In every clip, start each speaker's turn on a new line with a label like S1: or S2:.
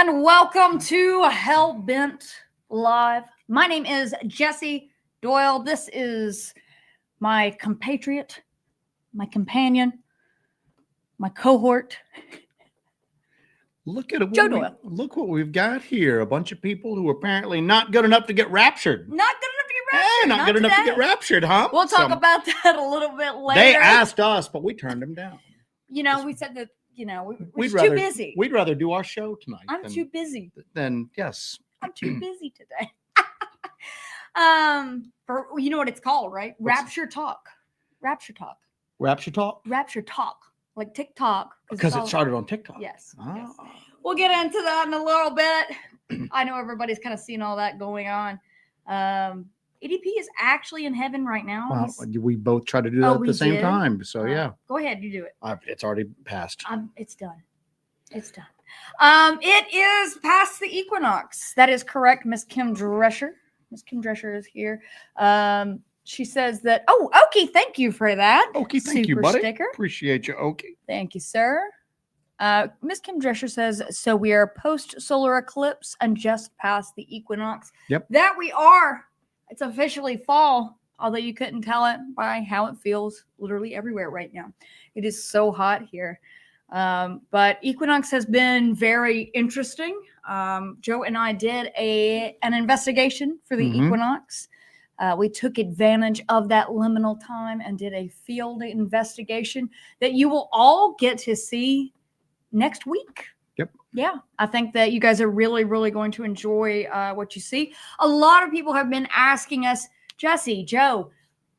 S1: And welcome to Hellbent Live. My name is Jesse Doyle. This is my compatriot, my companion, my cohort.
S2: Look at it.
S1: Joe Doyle.
S2: Look what we've got here. A bunch of people who are apparently not good enough to get raptured.
S1: Not good enough to get raptured.
S2: Not good enough to get raptured, huh?
S1: We'll talk about that a little bit later.
S2: They asked us, but we turned them down.
S1: You know, we said that, we're
S2: rather,
S1: too busy.
S2: We'd rather do our show tonight.
S1: I'm too busy.
S2: Then, yes.
S1: I'm too busy today. You know what it's called, right? Rapture Talk. Rapture Talk.
S2: Rapture Talk?
S1: Rapture Talk. Like TikTok.
S2: Because it started on TikTok.
S1: Yes.
S2: Ah.
S1: Yes. We'll get into that in a little bit. I know everybody's kind of seen all that going on. EDP is actually in heaven right now.
S2: Well, we both try to do that at the same time. So, yeah.
S1: Go ahead. You do it.
S2: It's already passed.
S1: It's done. It's done. It is past the equinox. That is correct, Miss Kim Drescher. Miss Kim Drescher is here. She says that, Okie, thank you for that.
S2: Okie, thank you, buddy.
S1: Sticker.
S2: Appreciate you, Okie.
S1: Thank you, sir. Miss Kim Drescher says, so we are post-solar eclipse and just past the equinox.
S2: Yep.
S1: That we are. It's officially fall, although you couldn't tell it by how it feels literally everywhere right now. It is so hot here. But equinox has been very interesting. Joe and I did an investigation for the equinox. We took advantage of that liminal time and did a field investigation that you will all get to see next week.
S2: Yep.
S1: Yeah, I think that you guys are really, really going to enjoy what you see. A lot of people have been asking us, Jesse, Joe,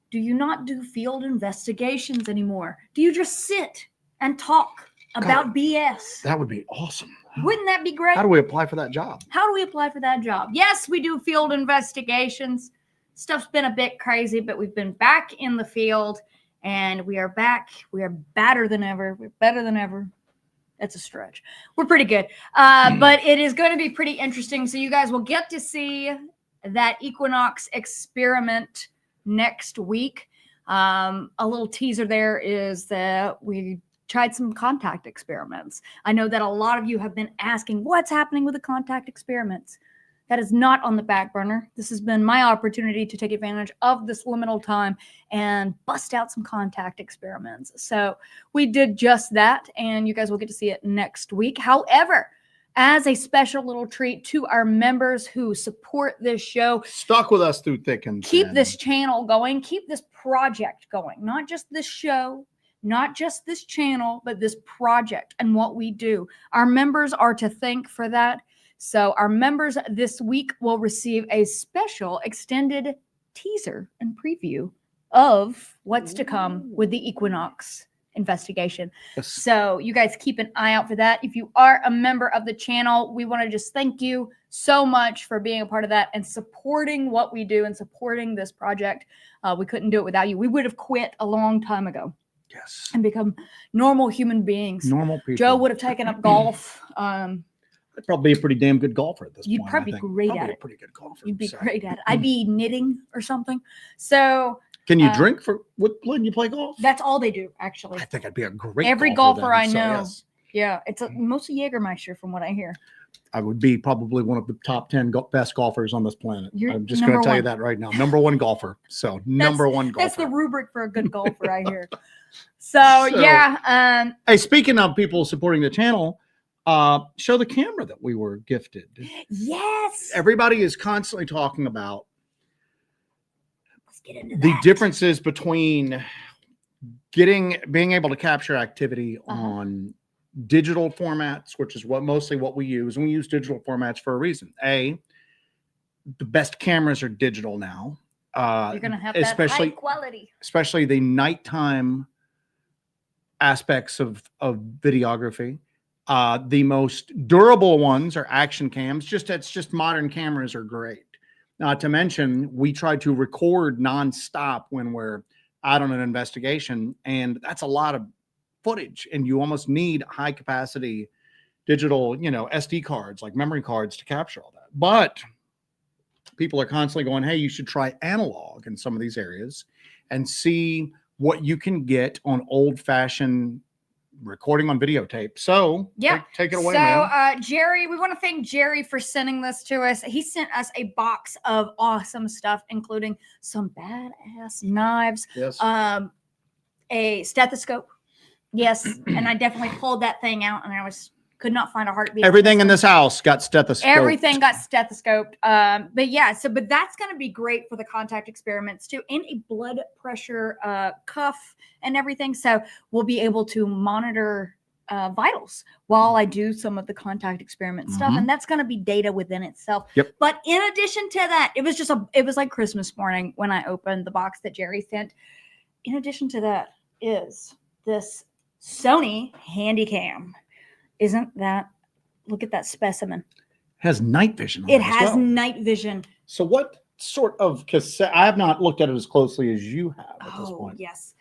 S1: do you not do field investigations anymore? Do you just sit and talk about BS?
S2: That would be awesome.
S1: Wouldn't that be great?
S2: How do we apply for that job?
S1: How do we apply for that job? Yes, we do field investigations. Stuff's been a bit crazy, but we've been back in the field and we are back. We are better than ever. We're better than ever. That's a stretch. We're pretty good. But it is going to be pretty interesting. So you guys will get to see that equinox experiment next week. A little teaser there is that we tried some contact experiments. I know that a lot of you have been asking what's happening with the contact experiments. That is not on the back burner. This has been my opportunity to take advantage of this liminal time and bust out some contact experiments. So we did just that, and you guys will get to see it next week. However, as a special little treat to our members who support this show,
S2: stuck with us through thick and
S1: keep
S2: thin.
S1: this channel going, keep this project going, not just this show, not just this channel, but this project and what we do. Our members are to thank for that. So our members this week will receive a special extended teaser and preview of what's to come with the equinox investigation.
S2: Yes.
S1: So you guys keep an eye out for that. If you are a member of the channel, we want to just thank you so much for being a part of that and supporting what we do and supporting this project. We couldn't do it without you. We would have quit a long time ago.
S2: Yes.
S1: And become normal human beings.
S2: Normal people.
S1: Joe would have taken up golf.
S2: I'd probably be a pretty damn good golfer at this point.
S1: You'd probably be great at it.
S2: A pretty good golfer.
S1: You'd be great at it. I'd be knitting or something. So
S2: can you drink when you play golf?
S1: That's all they do, actually.
S2: I think I'd be a great
S1: Every golfer I know.
S2: Yes.
S1: Yeah, it's mostly Jägermeister from what I hear.
S2: I would be probably one of the top 10 best golfers on this planet. I'm just
S1: going
S2: to tell you that right now. Number one golfer. So number one golfer.
S1: That's the rubric for a good golfer, I hear. So yeah.
S2: Hey, speaking of people supporting the channel, show the camera that we were gifted.
S1: Yes.
S2: Everybody is constantly talking about
S1: Let's get into
S2: the
S1: that.
S2: differences between being able to capture activity on digital formats, which is mostly what we use. And we use digital formats for a reason. The best cameras are digital now.
S1: You're going to have that high quality. Especially
S2: the nighttime aspects of videography. The most durable ones are action cams. It's just modern cameras are great. Not to mention, we try to record nonstop when we're out on an investigation, and that's a lot of footage. And you almost need high capacity digital, SD cards, like memory cards, to capture all that. But people are constantly going, hey, you should try analog in some of these areas and see what you can get on old-fashioned recording on videotape. So
S1: yeah,
S2: take it away,
S1: so,
S2: man.
S1: Jerry, we want to thank Jerry for sending this to us. He sent us a box of awesome stuff, including some badass knives,
S2: Yes.
S1: a stethoscope. Yes, and I definitely pulled that thing out, and could not find a heartbeat.
S2: Everything in this house got stethoscoped.
S1: Everything got stethoscoped. But yeah, but that's going to be great for the contact experiments too, and a blood pressure cuff and everything. So we'll be able to monitor vitals while I do some of the contact experiment stuff, and that's going to be data within itself.
S2: Yep.
S1: But in addition to that, it was like Christmas morning when I opened the box that Jerry sent. In addition to that is this Sony Handycam. Isn't that, look at that specimen.
S2: Has night vision on
S1: It
S2: as
S1: has
S2: well.
S1: night vision.
S2: So what sort of cassette? I have not looked at it as closely as you have at this point.
S1: Yes.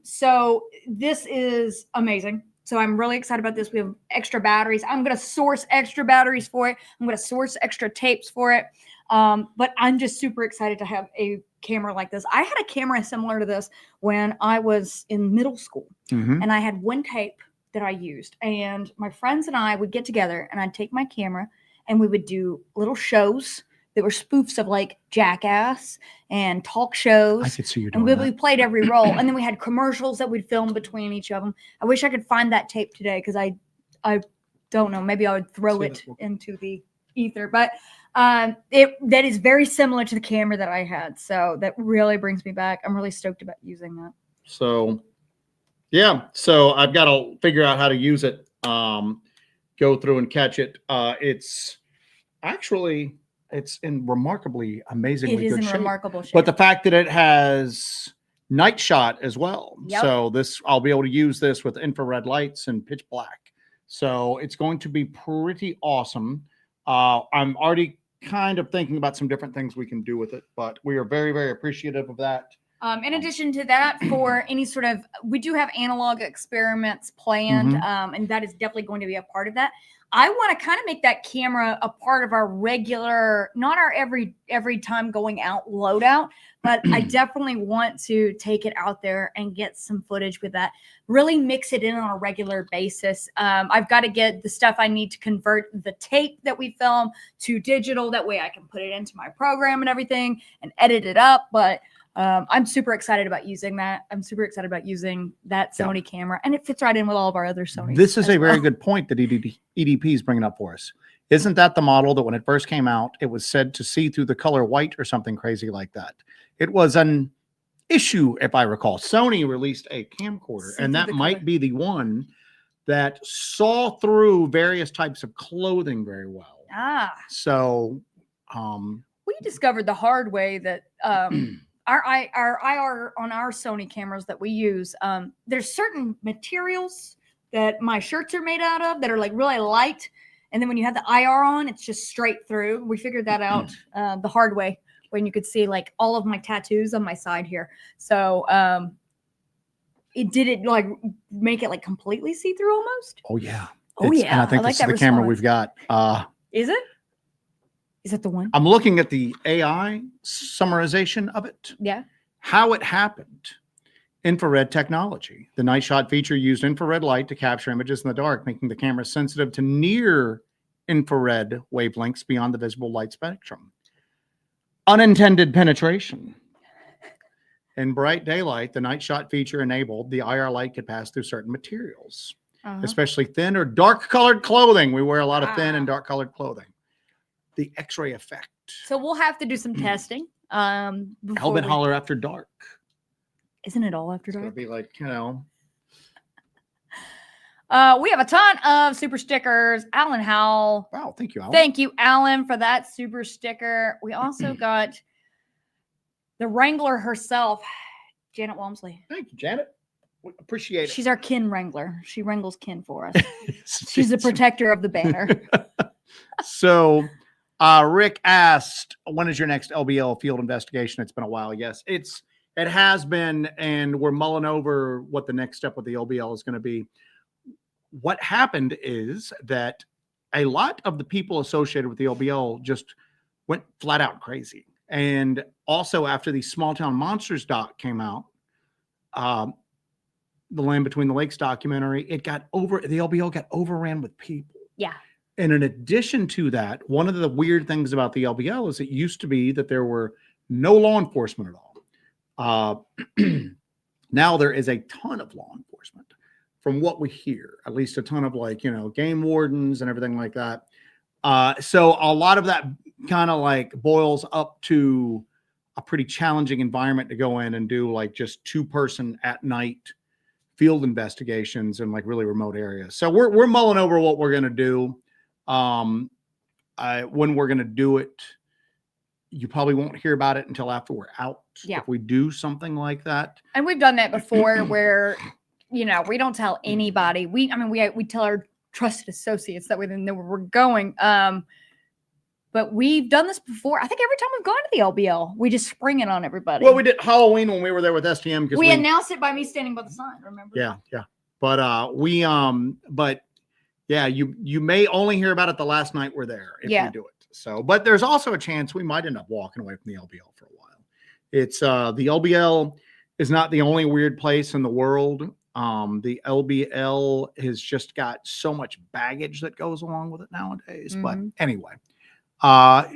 S1: So this is amazing. So I'm really excited about this. We have extra batteries. I'm going to source extra batteries for it. I'm going to source extra tapes for it. But I'm just super excited to have a camera like this. I had a camera similar to this when I was in middle school, and I had one tape that I used, and my friends and I would get together, and I'd take my camera and we would do little shows that were spoofs of like Jackass and talk shows.
S2: I could see you doing
S1: and we
S2: that.
S1: played every role, and then we had commercials that we'd film between each of them. I wish I could find that tape today, because I don't know, maybe I would throw it into the ether, but that is very similar to the camera that I had, so that really brings me back. I'm really stoked about using that.
S2: So yeah, so I've got to figure out how to use it, go through and catch it. It's in remarkably amazingly
S1: It is
S2: good
S1: in
S2: shape.
S1: remarkable shape.
S2: But the fact that it has night shot as well.
S1: Yep.
S2: So I'll be able to use this with infrared lights and pitch black. So it's going to be pretty awesome. I'm already kind of thinking about some different things we can do with it, but we are very, very appreciative of that.
S1: In addition to that, for any sort of, we do have analog experiments planned, and that is definitely going to be a part of that. I want to kind of make that camera a part of our regular, not our every time going out loadout, but I definitely want to take it out there and get some footage with that. Really mix it in on a regular basis. I've got to get the stuff I need to convert the tape that we film to digital. That way I can put it into my program and everything and edit it up. But I'm super excited about using that. I'm super excited about using that Sony camera, and it fits right in with all of our other Sonys.
S2: This is a very good point that EDP is bringing up for us. Isn't that the model that when it first came out, it was said to see through the color white or something crazy like that? It was an issue, if I recall. Sony released a camcorder, and that might be the one that saw through various types of clothing very well. So
S1: we discovered the hard way that our IR on our Sony cameras that we use, there's certain materials that my shirts are made out of that are like really light, and then when you have the IR on, it's just straight through. We figured that out the hard way, when you could see like all of my tattoos on my side here. So it did like make it like completely see through almost.
S2: Oh yeah.
S1: Yeah.
S2: And I think this is the camera we've got.
S1: Is it? Is that the one?
S2: I'm looking at the AI summarization of it.
S1: Yeah.
S2: How it happened. Infrared technology. The night shot feature used infrared light to capture images in the dark, making the camera sensitive to near infrared wavelengths beyond the visible light spectrum. Unintended penetration. In bright daylight, the night shot feature enabled the IR light could pass through certain materials, especially thin or dark colored clothing. We wear a lot of thin and dark colored clothing. The X-ray effect. So
S1: we'll have to do some testing.
S2: Hellbent Holler After Dark.
S1: Isn't it all after dark?
S2: It'll be like, you know.
S1: We have a ton of super stickers. Alan Howell.
S2: Wow, thank you, Alan.
S1: Thank you, Alan, for that super sticker. We also got the Wrangler herself, Janet Walmsley.
S2: Thank you, Janet. We appreciate it.
S1: She's our kin wrangler. She wrangles kin for us. She's the protector of the banner.
S2: So Rick asked, when is your next LBL field investigation? It's been a while. Yes, it has been, and we're mulling over what the next step with the LBL is going to be. What happened is that a lot of the people associated with the LBL just went flat out crazy. And also after the Small Town Monsters doc came out, the Land Between the Lakes documentary, the LBL got overran with people.
S1: Yeah.
S2: And in addition to that, one of the weird things about the LBL is it used to be that there were no law enforcement at all. Now there is a ton of law enforcement from what we hear, at least a ton of game wardens and everything like that. So a lot of that kind of boils up to a pretty challenging environment to go in and do just 2-person at night field investigations in really remote areas. So we're mulling over what we're going to do. When we're going to do it, you probably won't hear about it until after we're out.
S1: Yeah.
S2: If we do something like that.
S1: And we've done that before where, we don't tell anybody. We tell our trusted associates that we didn't know where we're going. But we've done this before. I think every time we've gone to the LBL, we just spring it on everybody.
S2: Well, we did Halloween when we were there with STM.
S1: We announced it by me standing by the sign, remember?
S2: Yeah. But you may only hear about it the last night we're there if we do it. So, but there's also a chance we might end up walking away from the LBL for a while. It's the LBL is not the only weird place in the world. The LBL has just got so much baggage that goes along with it nowadays. But anyway,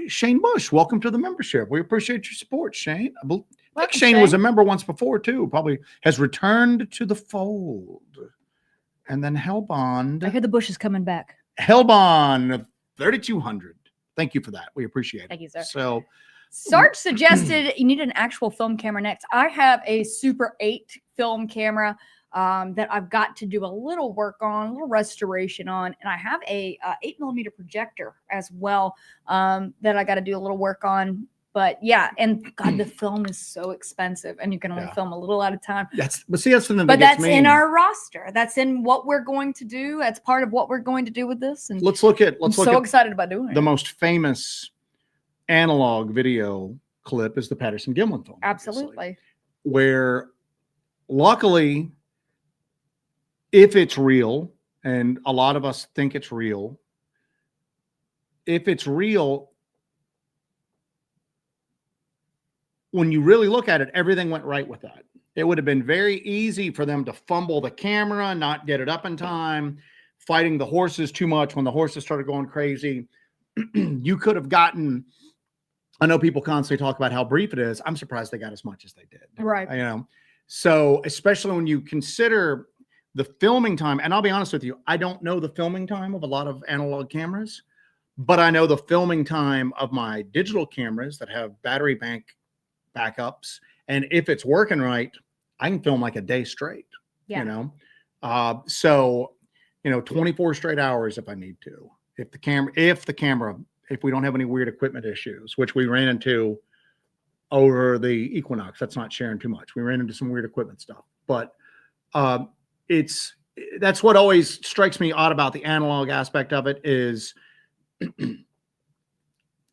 S2: Shane Bush, welcome to the membership. We appreciate your support, Shane. I think Shane was a member once before too. Probably has returned to the fold. And then Hellbent.
S1: I hear the Bush is coming back.
S2: Hellbent 3,200. Thank you for that. We appreciate it.
S1: Thank you, sir.
S2: So
S1: Sarge suggested you need an actual film camera next. I have a Super 8 film camera that I've got to do a little work on, a little restoration on. And I have a 8mm projector as well that I got to do a little work on. But yeah, and God, the film is so expensive, and you can only film a little at a time.
S2: That's something.
S1: But that's in our roster. That's in what we're going to do. That's part of what we're going to do with this. And
S2: let's look at.
S1: I'm so excited about doing it.
S2: The most famous analog video clip is the Patterson-Gimlin film.
S1: Absolutely.
S2: Where, luckily, if it's real, and a lot of us think it's real, if it's real. When you really look at it, everything went right with that. It would have been very easy for them to fumble the camera, not get it up in time, fighting the horses too much when the horses started going crazy. You could have gotten, I know people constantly talk about how brief it is. I'm surprised they got as much as they did.
S1: Right.
S2: So especially when you consider the filming time, and I'll be honest with you, I don't know the filming time of a lot of analog cameras, but I know the filming time of my digital cameras that have battery bank backups, and if it's working right, I can film a day straight. So 24 straight hours if I need to. If we don't have any weird equipment issues, which we ran into over the equinox. That's not sharing too much. We ran into some weird equipment stuff, but that's what always strikes me odd about the analog aspect of it is.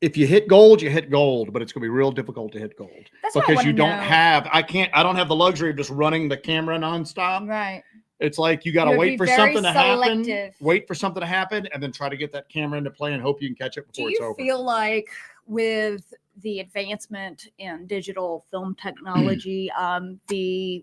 S2: If you hit gold, you hit gold, but it's going to be real difficult to hit gold.
S1: That's
S2: because you don't have, I don't have the luxury of just running the camera nonstop.
S1: Right.
S2: It's like you got to wait for something to happen, and then try to get that camera into play and hope you can catch it before it's over.
S1: Do you feel like with the advancement in digital film technology, the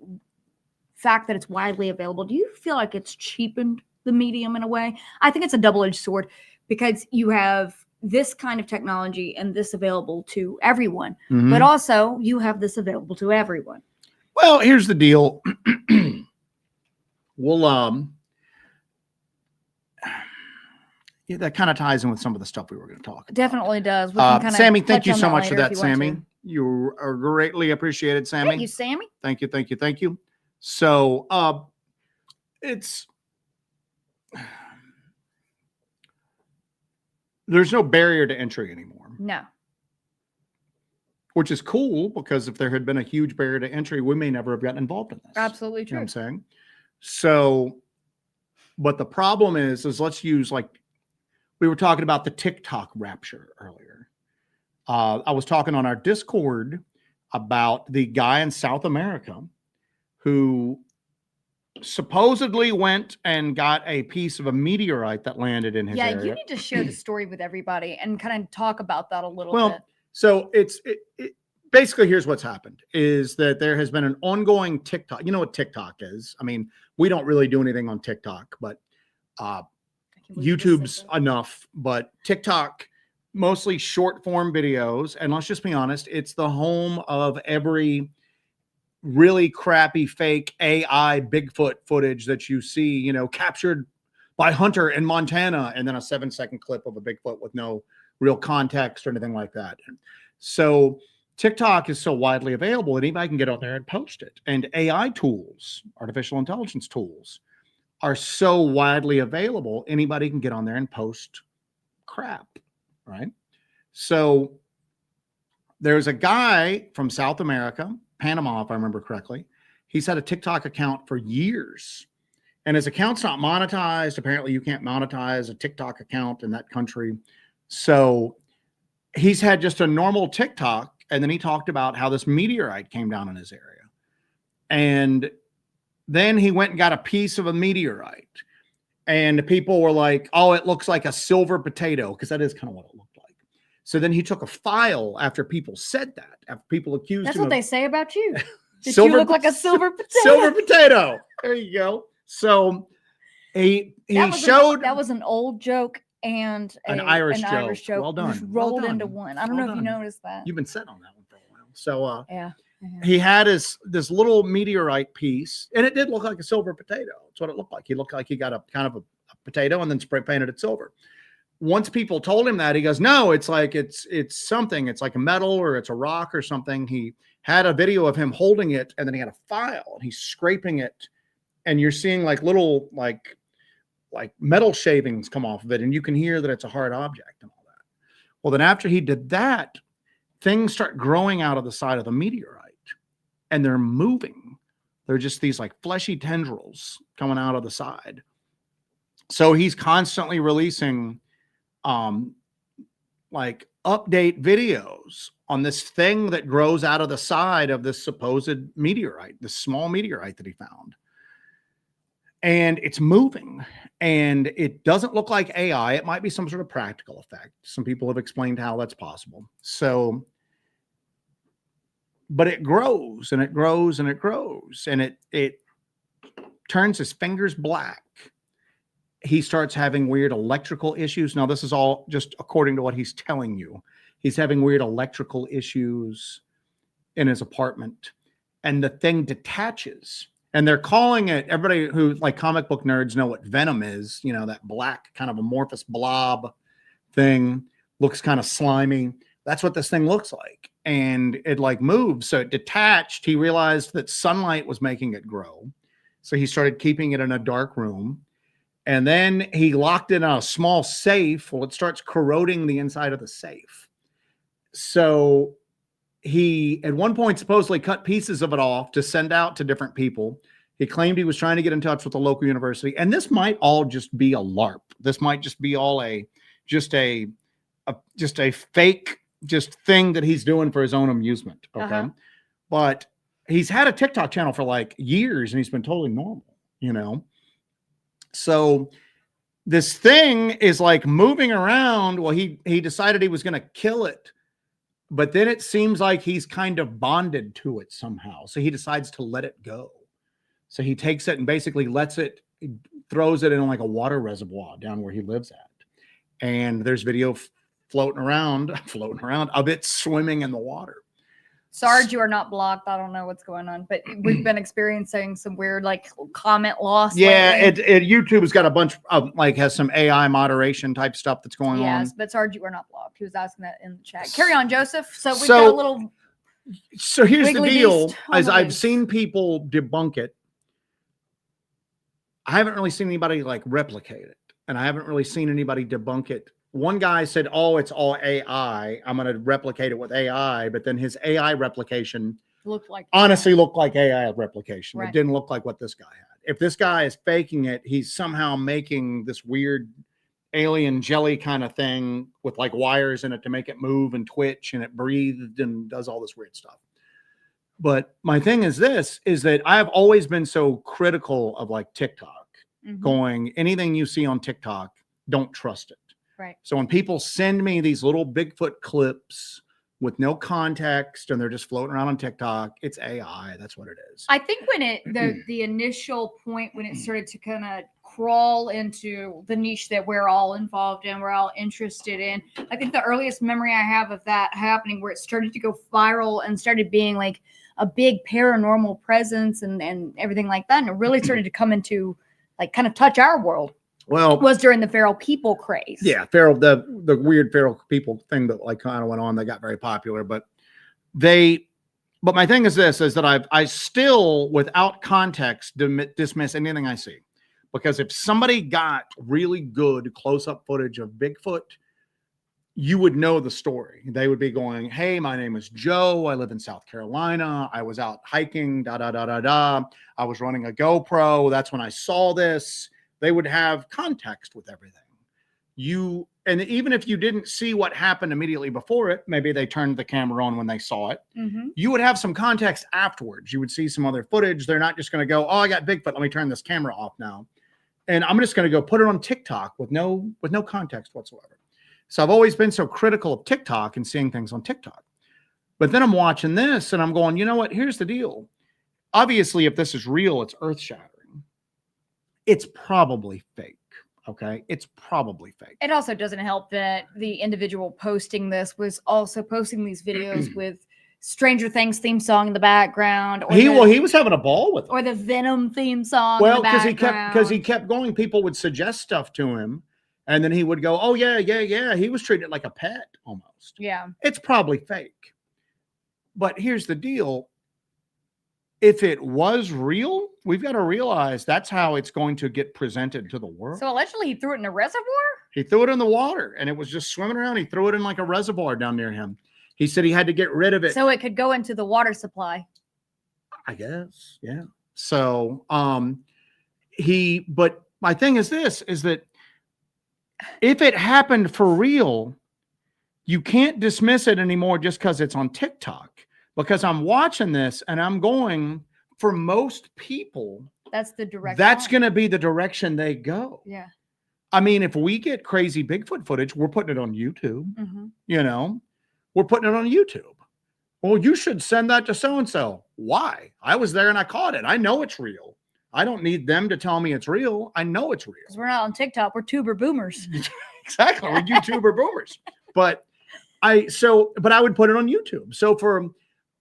S1: fact that it's widely available, do you feel like it's cheapened the medium in a way? I think it's a double-edged sword because you have this kind of technology and this available to everyone, but also you have this available to everyone.
S2: Well, here's the deal. That kind of ties in with some of the stuff we were going to talk about.
S1: Definitely does.
S2: Sammy, thank you so much for that, Sammy. You are greatly appreciated, Sammy.
S1: Thank you, Sammy.
S2: Thank you. So there's no barrier to entry anymore.
S1: No.
S2: Which is cool because if there had been a huge barrier to entry, we may never have gotten involved in this.
S1: Absolutely true.
S2: You know what I'm saying? So, but the problem is let's use we were talking about the TikTok rapture earlier. I was talking on our Discord about the guy in South America who supposedly went and got a piece of a meteorite that landed in his area.
S1: Yeah, you need to share the story with everybody and kind of talk about that a little bit.
S2: So basically, here's what's happened is that there has been an ongoing TikTok. You know what TikTok is? I mean, we don't really do anything on TikTok, but YouTube's enough. But TikTok, mostly short form videos. And let's just be honest, it's the home of every really crappy fake AI Bigfoot footage that you see, you know, captured by Hunter in Montana, and then a 7-second clip of a Bigfoot with no real context or anything like that. So TikTok is so widely available that anybody can get on there and post it. And AI tools, artificial intelligence tools, are so widely available, anybody can get on there and post crap, right? So there's a guy from South America, Panama, if I remember correctly. He's had a TikTok account for years, and his account's not monetized. Apparently, you can't monetize a TikTok account in that country. So he's had just a normal TikTok, and then he talked about how this meteorite came down in his area. And then he went and got a piece of a meteorite, and people were like, oh, it looks like a silver potato, because that is kind of what it looked like. So then he took a file after people said that, after people accused him.
S1: That's what they say about you. Did
S2: Silver,
S1: you look like a silver potato?
S2: Silver potato. There you go. So he showed
S1: that was an old joke and
S2: an Irish joke. Well done.
S1: Just rolled
S2: well
S1: into
S2: done.
S1: one. I don't know if you noticed that.
S2: You've been sitting on that one for a while. So
S1: yeah.
S2: He had this little meteorite piece, and it did look like a silver potato. That's what it looked like. He looked like he got a kind of a potato and then spray painted it silver. Once people told him that, he goes, no, it's like, it's something. It's like a metal or it's a rock or something. He had a video of him holding it, and then he had a file and he's scraping it, and you're seeing like little, like metal shavings come off of it. And you can hear that it's a hard object and all that. Well, then after he did that, things start growing out of the side of the meteorite, and they're moving. They're just these like fleshy tendrils coming out of the side. So he's constantly releasing like update videos on this thing that grows out of the side of this supposed meteorite, this small meteorite that he found. And it's moving, and it doesn't look like AI. It might be some sort of practical effect. Some people have explained how that's possible. So, but it grows and it grows and it grows, and it turns his fingers black. He starts having weird electrical issues. Now, this is all just according to what he's telling you. He's having weird electrical issues in his apartment, and the thing detaches. And they're calling it, everybody who like comic book nerds know what Venom is, you know, that black kind of amorphous blob thing, looks kind of slimy. That's what this thing looks like. And it like moves. So it detached. He realized that sunlight was making it grow. So he started keeping it in a dark room. And then he locked it in a small safe. Well, it starts corroding the inside of the safe. So he, at one point, supposedly cut pieces of it off to send out to different people. He claimed he was trying to get in touch with the local university. And this might all just be a LARP. This might just be all just a fake thing that he's doing for his own amusement. Okay. But he's had a TikTok channel for like years, and he's been totally normal, you know? So this thing is like moving around. Well, he decided he was going to kill it, but then it seems like he's kind of bonded to it somehow. So he decides to let it go. So he takes it and basically throws it in like a water reservoir down where he lives at. And there's video floating around of it swimming in the water.
S1: Sarge, you are not blocked. I don't know what's going on, but we've been experiencing some weird like comment loss.
S2: Yeah, YouTube's got a bunch of like has some AI moderation type stuff that's going on.
S1: Yes, but Sarge, you are not blocked. He was asking that in the chat. Carry on, Joseph. So we've got a little.
S2: So here's the deal: as I've seen people debunk it, I haven't really seen anybody like replicate it, and I haven't really seen anybody debunk it. One guy said, oh, it's all AI. I'm going to replicate it with AI. But then his AI replication honestly looked like AI replication. Right. It didn't look like what this guy had. If this guy is faking it, he's somehow making this weird alien jelly kind of thing with like wires in it to make it move and twitch, and it breathed and does all this weird stuff. But my thing is that I've always been so critical of like TikTok, going, anything you see on TikTok, don't trust it.
S1: Right.
S2: So when people send me these little Bigfoot clips with no context and they're just floating around on TikTok. It's AI. That's what it is.
S1: I think when the initial point when it started to kind of crawl into the niche that we're all involved in, we're all interested in. I think the earliest memory I have of that happening where it started to go viral and started being like a big paranormal presence and everything like that. And it really started to come into like kind of touch our world.
S2: Well,
S1: Was during the feral people craze.
S2: Yeah, feral, the weird feral people thing that like kind of went on. They got very popular, but my thing is this: is that I still, without context, dismiss anything I see, because if somebody got really good close-up footage of Bigfoot, you would know the story. They would be going, "Hey, my name is Joe. I live in South Carolina. I was out hiking. Da da da da da. I was running a GoPro. That's when I saw this." They would have context with everything. And even if you didn't see what happened immediately before it, maybe they turned the camera on when they saw it. You would have some context afterwards. You would see some other footage. They're not just going to go, "Oh, I got Bigfoot. Let me turn this camera off now. And I'm just going to go put it on TikTok with no context whatsoever." So I've always been so critical of TikTok and seeing things on TikTok. But then I'm watching this and I'm going, you know what? Here's the deal. Obviously, if this is real, it's earth-shattering. It's probably fake. Okay. It's probably fake.
S1: It also doesn't help that the individual posting this was also posting these videos with Stranger Things theme song in the background. Or
S2: he was having a ball with it.
S1: Or the Venom theme song.
S2: Well,
S1: in the
S2: because he kept going. People would suggest stuff to him, and then he would go, "Oh yeah, yeah, yeah." He was treated like a pet almost.
S1: Yeah.
S2: It's probably fake. But here's the deal. If it was real, we've got to realize that's how it's going to get presented to the world.
S1: So allegedly he threw it in a reservoir?
S2: He threw it in the water and it was just swimming around. He threw it in like a reservoir down near him. He said he had to get rid of it.
S1: So it could go into the water supply.
S2: I guess. Yeah. So, but my thing is this, is that if it happened for real, you can't dismiss it anymore just because it's on TikTok. Because I'm watching this and I'm going, for most people,
S1: that's the direction.
S2: That's going to be the direction they go.
S1: Yeah.
S2: I mean, if we get crazy Bigfoot footage, we're putting it on YouTube. You know, we're putting it on YouTube. Well, you should send that to so-and-so. Why? I was there and I caught it. I know it's real. I don't need them to tell me it's real. I know it's real.
S1: Because we're not on TikTok. We're tuber boomers.
S2: Exactly. We're YouTuber boomers. But I would put it on YouTube. So for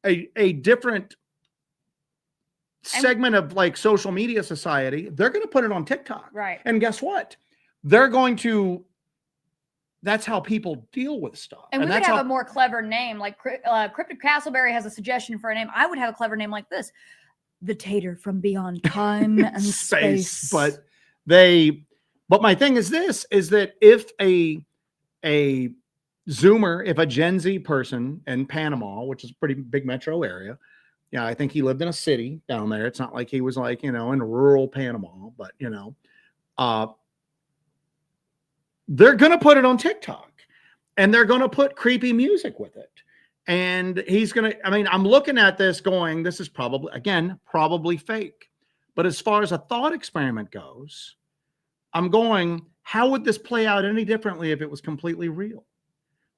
S2: a different segment of like social media society, they're going to put it on TikTok.
S1: Right.
S2: And guess what? They're going to, that's how people deal with stuff.
S1: And we would have a more clever name. Like Cryptid Castleberry has a suggestion for a name. I would have a clever name like this. The Tater from Beyond Time and Space.
S2: But my thing is this, is that if a Zoomer, if a Gen Z person in Panama, which is a pretty big metro area, yeah, I think he lived in a city down there. It's not like he was like, in rural Panama, but they're going to put it on TikTok and they're going to put creepy music with it. And he's going to, I'm looking at this going, this is probably fake. But as far as a thought experiment goes, I'm going, how would this play out any differently if it was completely real?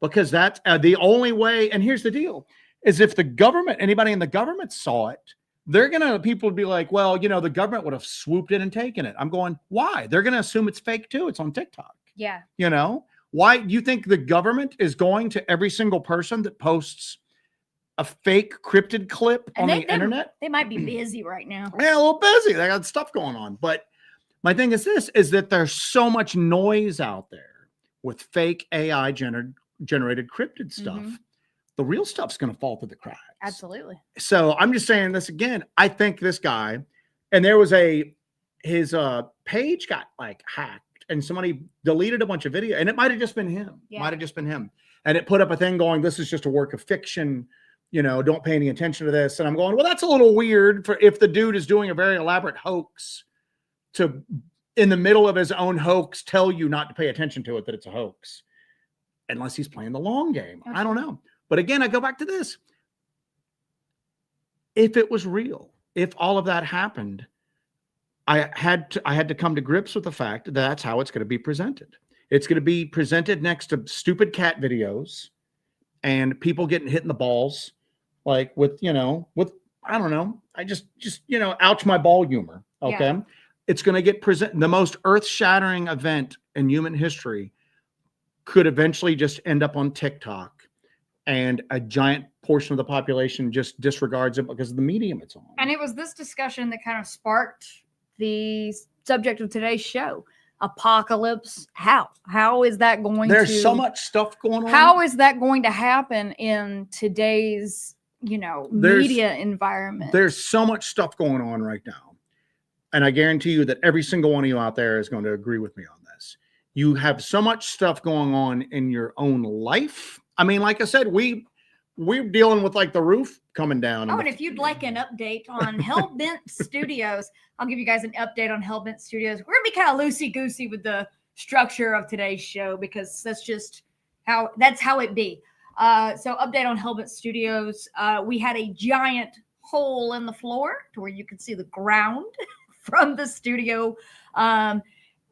S2: Because that's the only way. And here's the deal, is if the government, anybody in the government saw it, people would be like, well, the government would have swooped in and taken it. I'm going, why? They're going to assume it's fake too. It's on TikTok.
S1: Yeah.
S2: Why do you think the government is going to every single person that posts a fake cryptid clip on the internet?
S1: They might be busy right now.
S2: Yeah, a little busy. They got stuff going on. But my thing is this, is that there's so much noise out there with fake AI generated cryptid stuff. The real stuff's going to fall through the cracks.
S1: Absolutely.
S2: So I'm just saying this again. I think this guy, and there was his page got like hacked and somebody deleted a bunch of video, and it might've just been him.
S1: Yeah.
S2: Might've just been him. And it put up a thing going, this is just a work of fiction. Don't pay any attention to this. And I'm going, well, that's a little weird for if the dude is doing a very elaborate hoax to, in the middle of his own hoax, tell you not to pay attention to it, that it's a hoax. Unless he's playing the long game. Okay. I don't know. But again, I go back to this. If it was real, if all of that happened, I had to come to grips with the fact that that's how it's going to be presented. It's going to be presented next to stupid cat videos and people getting hit in the balls, like with, I don't know. I just, ouch my ball humor. Okay.
S1: Yeah.
S2: It's going to get the most earth shattering event in human history could eventually just end up on TikTok, and a giant portion of the population just disregards it because of the medium it's on.
S1: And it was this discussion that kind of sparked the subject of today's show. Apocalypse. How is that going to...
S2: There's so much stuff going on.
S1: How is that going to happen in today's, media environment?
S2: There's so much stuff going on right now. And I guarantee you that every single one of you out there is going to agree with me on this. You have so much stuff going on in your own life. I mean, like I said, we're dealing with like the roof coming down.
S1: Oh, and if you'd like an update on Hellbent Studios, I'll give you guys an update on Hellbent Studios. We're going to be kind of loosey-goosey with the structure of today's show because that's how it be. So update on Hellbent Studios. We had a giant hole in the floor to where you could see the ground from the studio.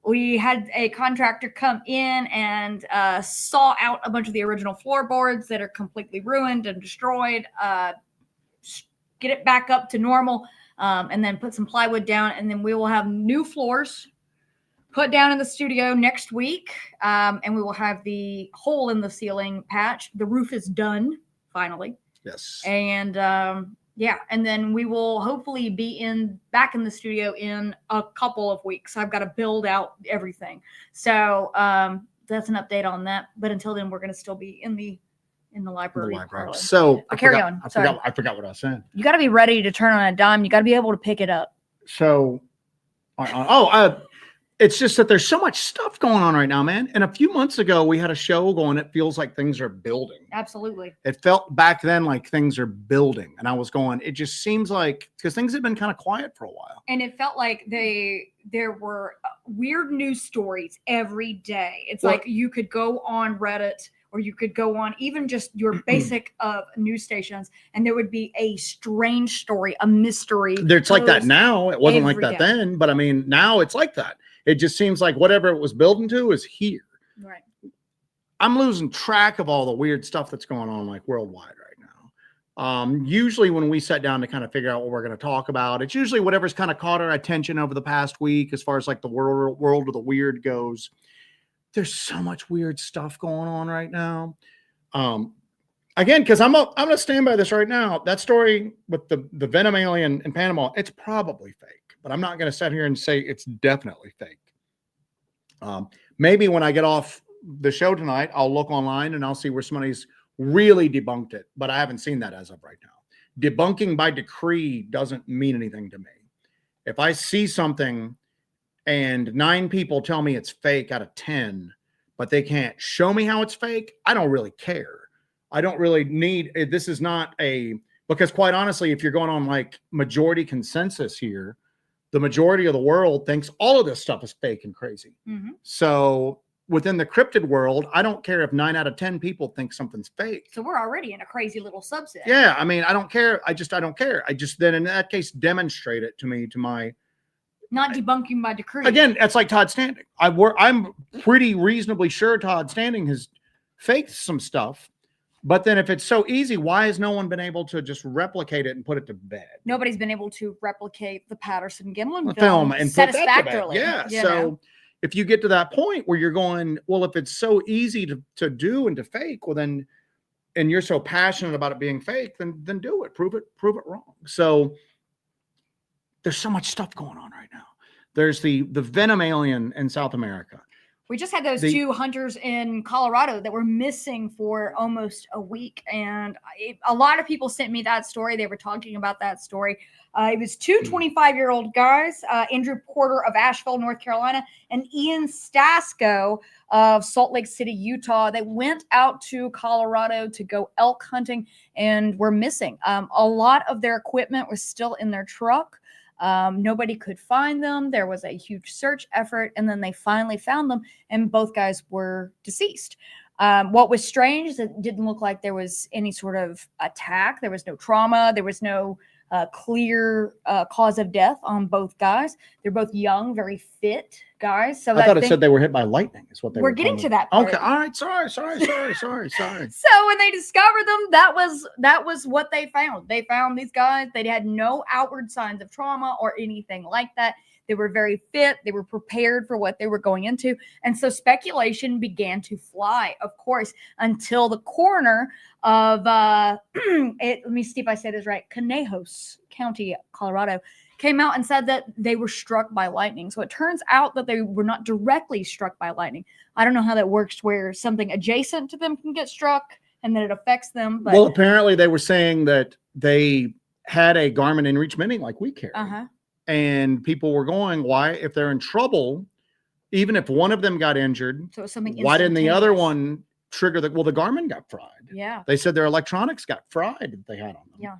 S1: We had a contractor come in and saw out a bunch of the original floorboards that are completely ruined and destroyed, get it back up to normal, and then put some plywood down. And then we will have new floors put down in the studio next week. And we will have the hole in the ceiling patched. The roof is done, finally.
S2: Yes.
S1: And and then we will hopefully be back in the studio in a couple of weeks. I've got to build out everything. So that's an update on that. But until then, we're going to still be in the library.
S2: So
S1: carry on.
S2: I forgot what I was saying.
S1: You got to be ready to turn on a dime. You got to be able to pick it up.
S2: So, it's just that there's so much stuff going on right now, man. And a few months ago, we had a show going. It feels like things are building.
S1: Absolutely.
S2: It felt back then like things are building. And I was going, it just seems like, because things have been kind of quiet for a while.
S1: And it felt like there were weird news stories every day. It's like you could go on Reddit, or you could go on even just your basic news stations, and there would be a strange story, a mystery.
S2: It's like that now. It wasn't like that then, but I mean, now it's like that. It just seems like whatever it was building to is here.
S1: Right.
S2: I'm losing track of all the weird stuff that's going on like worldwide right now. Usually when we sit down to kind of figure out what we're going to talk about, it's usually whatever's kind of caught our attention over the past week as far as like the world of the weird goes. There's so much weird stuff going on right now. Again, because I'm going to stand by this right now. That story with the Venom alien in Panama, it's probably fake. But I'm not going to sit here and say it's definitely fake. Maybe when I get off the show tonight, I'll look online and I'll see where somebody's really debunked it. But I haven't seen that as of right now. Debunking by decree doesn't mean anything to me. If I see something and 9 people tell me it's fake out of 10, but they can't show me how it's fake, I don't really care. I don't really need, this is not because quite honestly, if you're going on like majority consensus here, the majority of the world thinks all of this stuff is fake and crazy. Mm-hmm. So within the cryptid world, I don't care if 9 out of 10 people think something's fake.
S1: So we're already in a crazy little subset.
S2: Yeah. I mean, I don't care. I don't care. I just then in that case, demonstrate it to me, to my.
S1: Not debunking by decree.
S2: Again, that's like Todd Standing. I'm pretty reasonably sure Todd Standing has faked some stuff. But then if it's so easy, why has no one been able to just replicate it and put it to bed?
S1: Nobody's been able to replicate the Patterson-Gimlin
S2: film and
S1: satisfactorily.
S2: So if you get to that point where you're going, well, if it's so easy to do and to fake, well then, and you're so passionate about it being fake, then do it. Prove it wrong. So there's so much stuff going on right now. There's the Venom alien in South America.
S1: We just had those 2 hunters in Colorado that were missing for almost a week. And a lot of people sent me that story. They were talking about that story. It was 2 25-year-old guys, Andrew Porter of Asheville, North Carolina, and Ian Stasko of Salt Lake City, Utah. They went out to Colorado to go elk hunting and were missing. A lot of their equipment was still in their truck. Nobody could find them. There was a huge search effort, and then they finally found them, and both guys were deceased. What was strange is it didn't look like there was any sort of attack. There was no trauma. There was no clear cause of death on both guys. They're both young, very fit guys. So
S2: I thought it said they were hit by lightning. Is what they were.
S1: We're getting
S2: telling
S1: to that part.
S2: Okay. All right. Sorry.
S1: So when they discovered them, that was what they found. They found these guys. They had no outward signs of trauma or anything like that. They were very fit. They were prepared for what they were going into. And so speculation began to fly, of course, until the coroner of, let me see if I say this right, Conejos County, Colorado, came out and said that they were struck by lightning. So it turns out that they were not directly struck by lightning. I don't know how that works, where something adjacent to them can get struck and then it affects them. But
S2: well, apparently they were saying that they had a Garmin inReach Mini like we carry. And people were going, why, if they're in trouble, even if one of them got injured,
S1: so something
S2: why didn't the other one trigger the Garmin got fried.
S1: Yeah.
S2: They said their electronics got fried that they had on them.
S1: Yeah.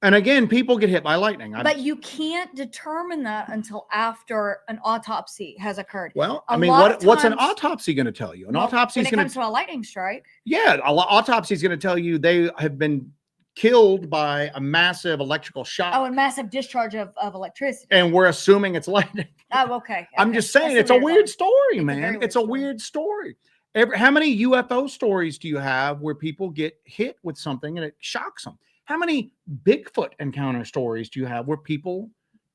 S2: And again, people get hit by lightning.
S1: But you can't determine that until after an autopsy has occurred.
S2: Well, I mean, what's an autopsy going to tell you? An autopsy is going to,
S1: when it comes to a lightning strike.
S2: Yeah, autopsy is going to tell you they have been killed by a massive electrical shock.
S1: Oh, a massive discharge of electricity.
S2: And we're assuming it's lightning.
S1: Oh, okay.
S2: I'm just saying, it's a weird story, man. It's a weird story. How many UFO stories do you have where people get hit with something and it shocks them? How many Bigfoot encounter stories do you have where people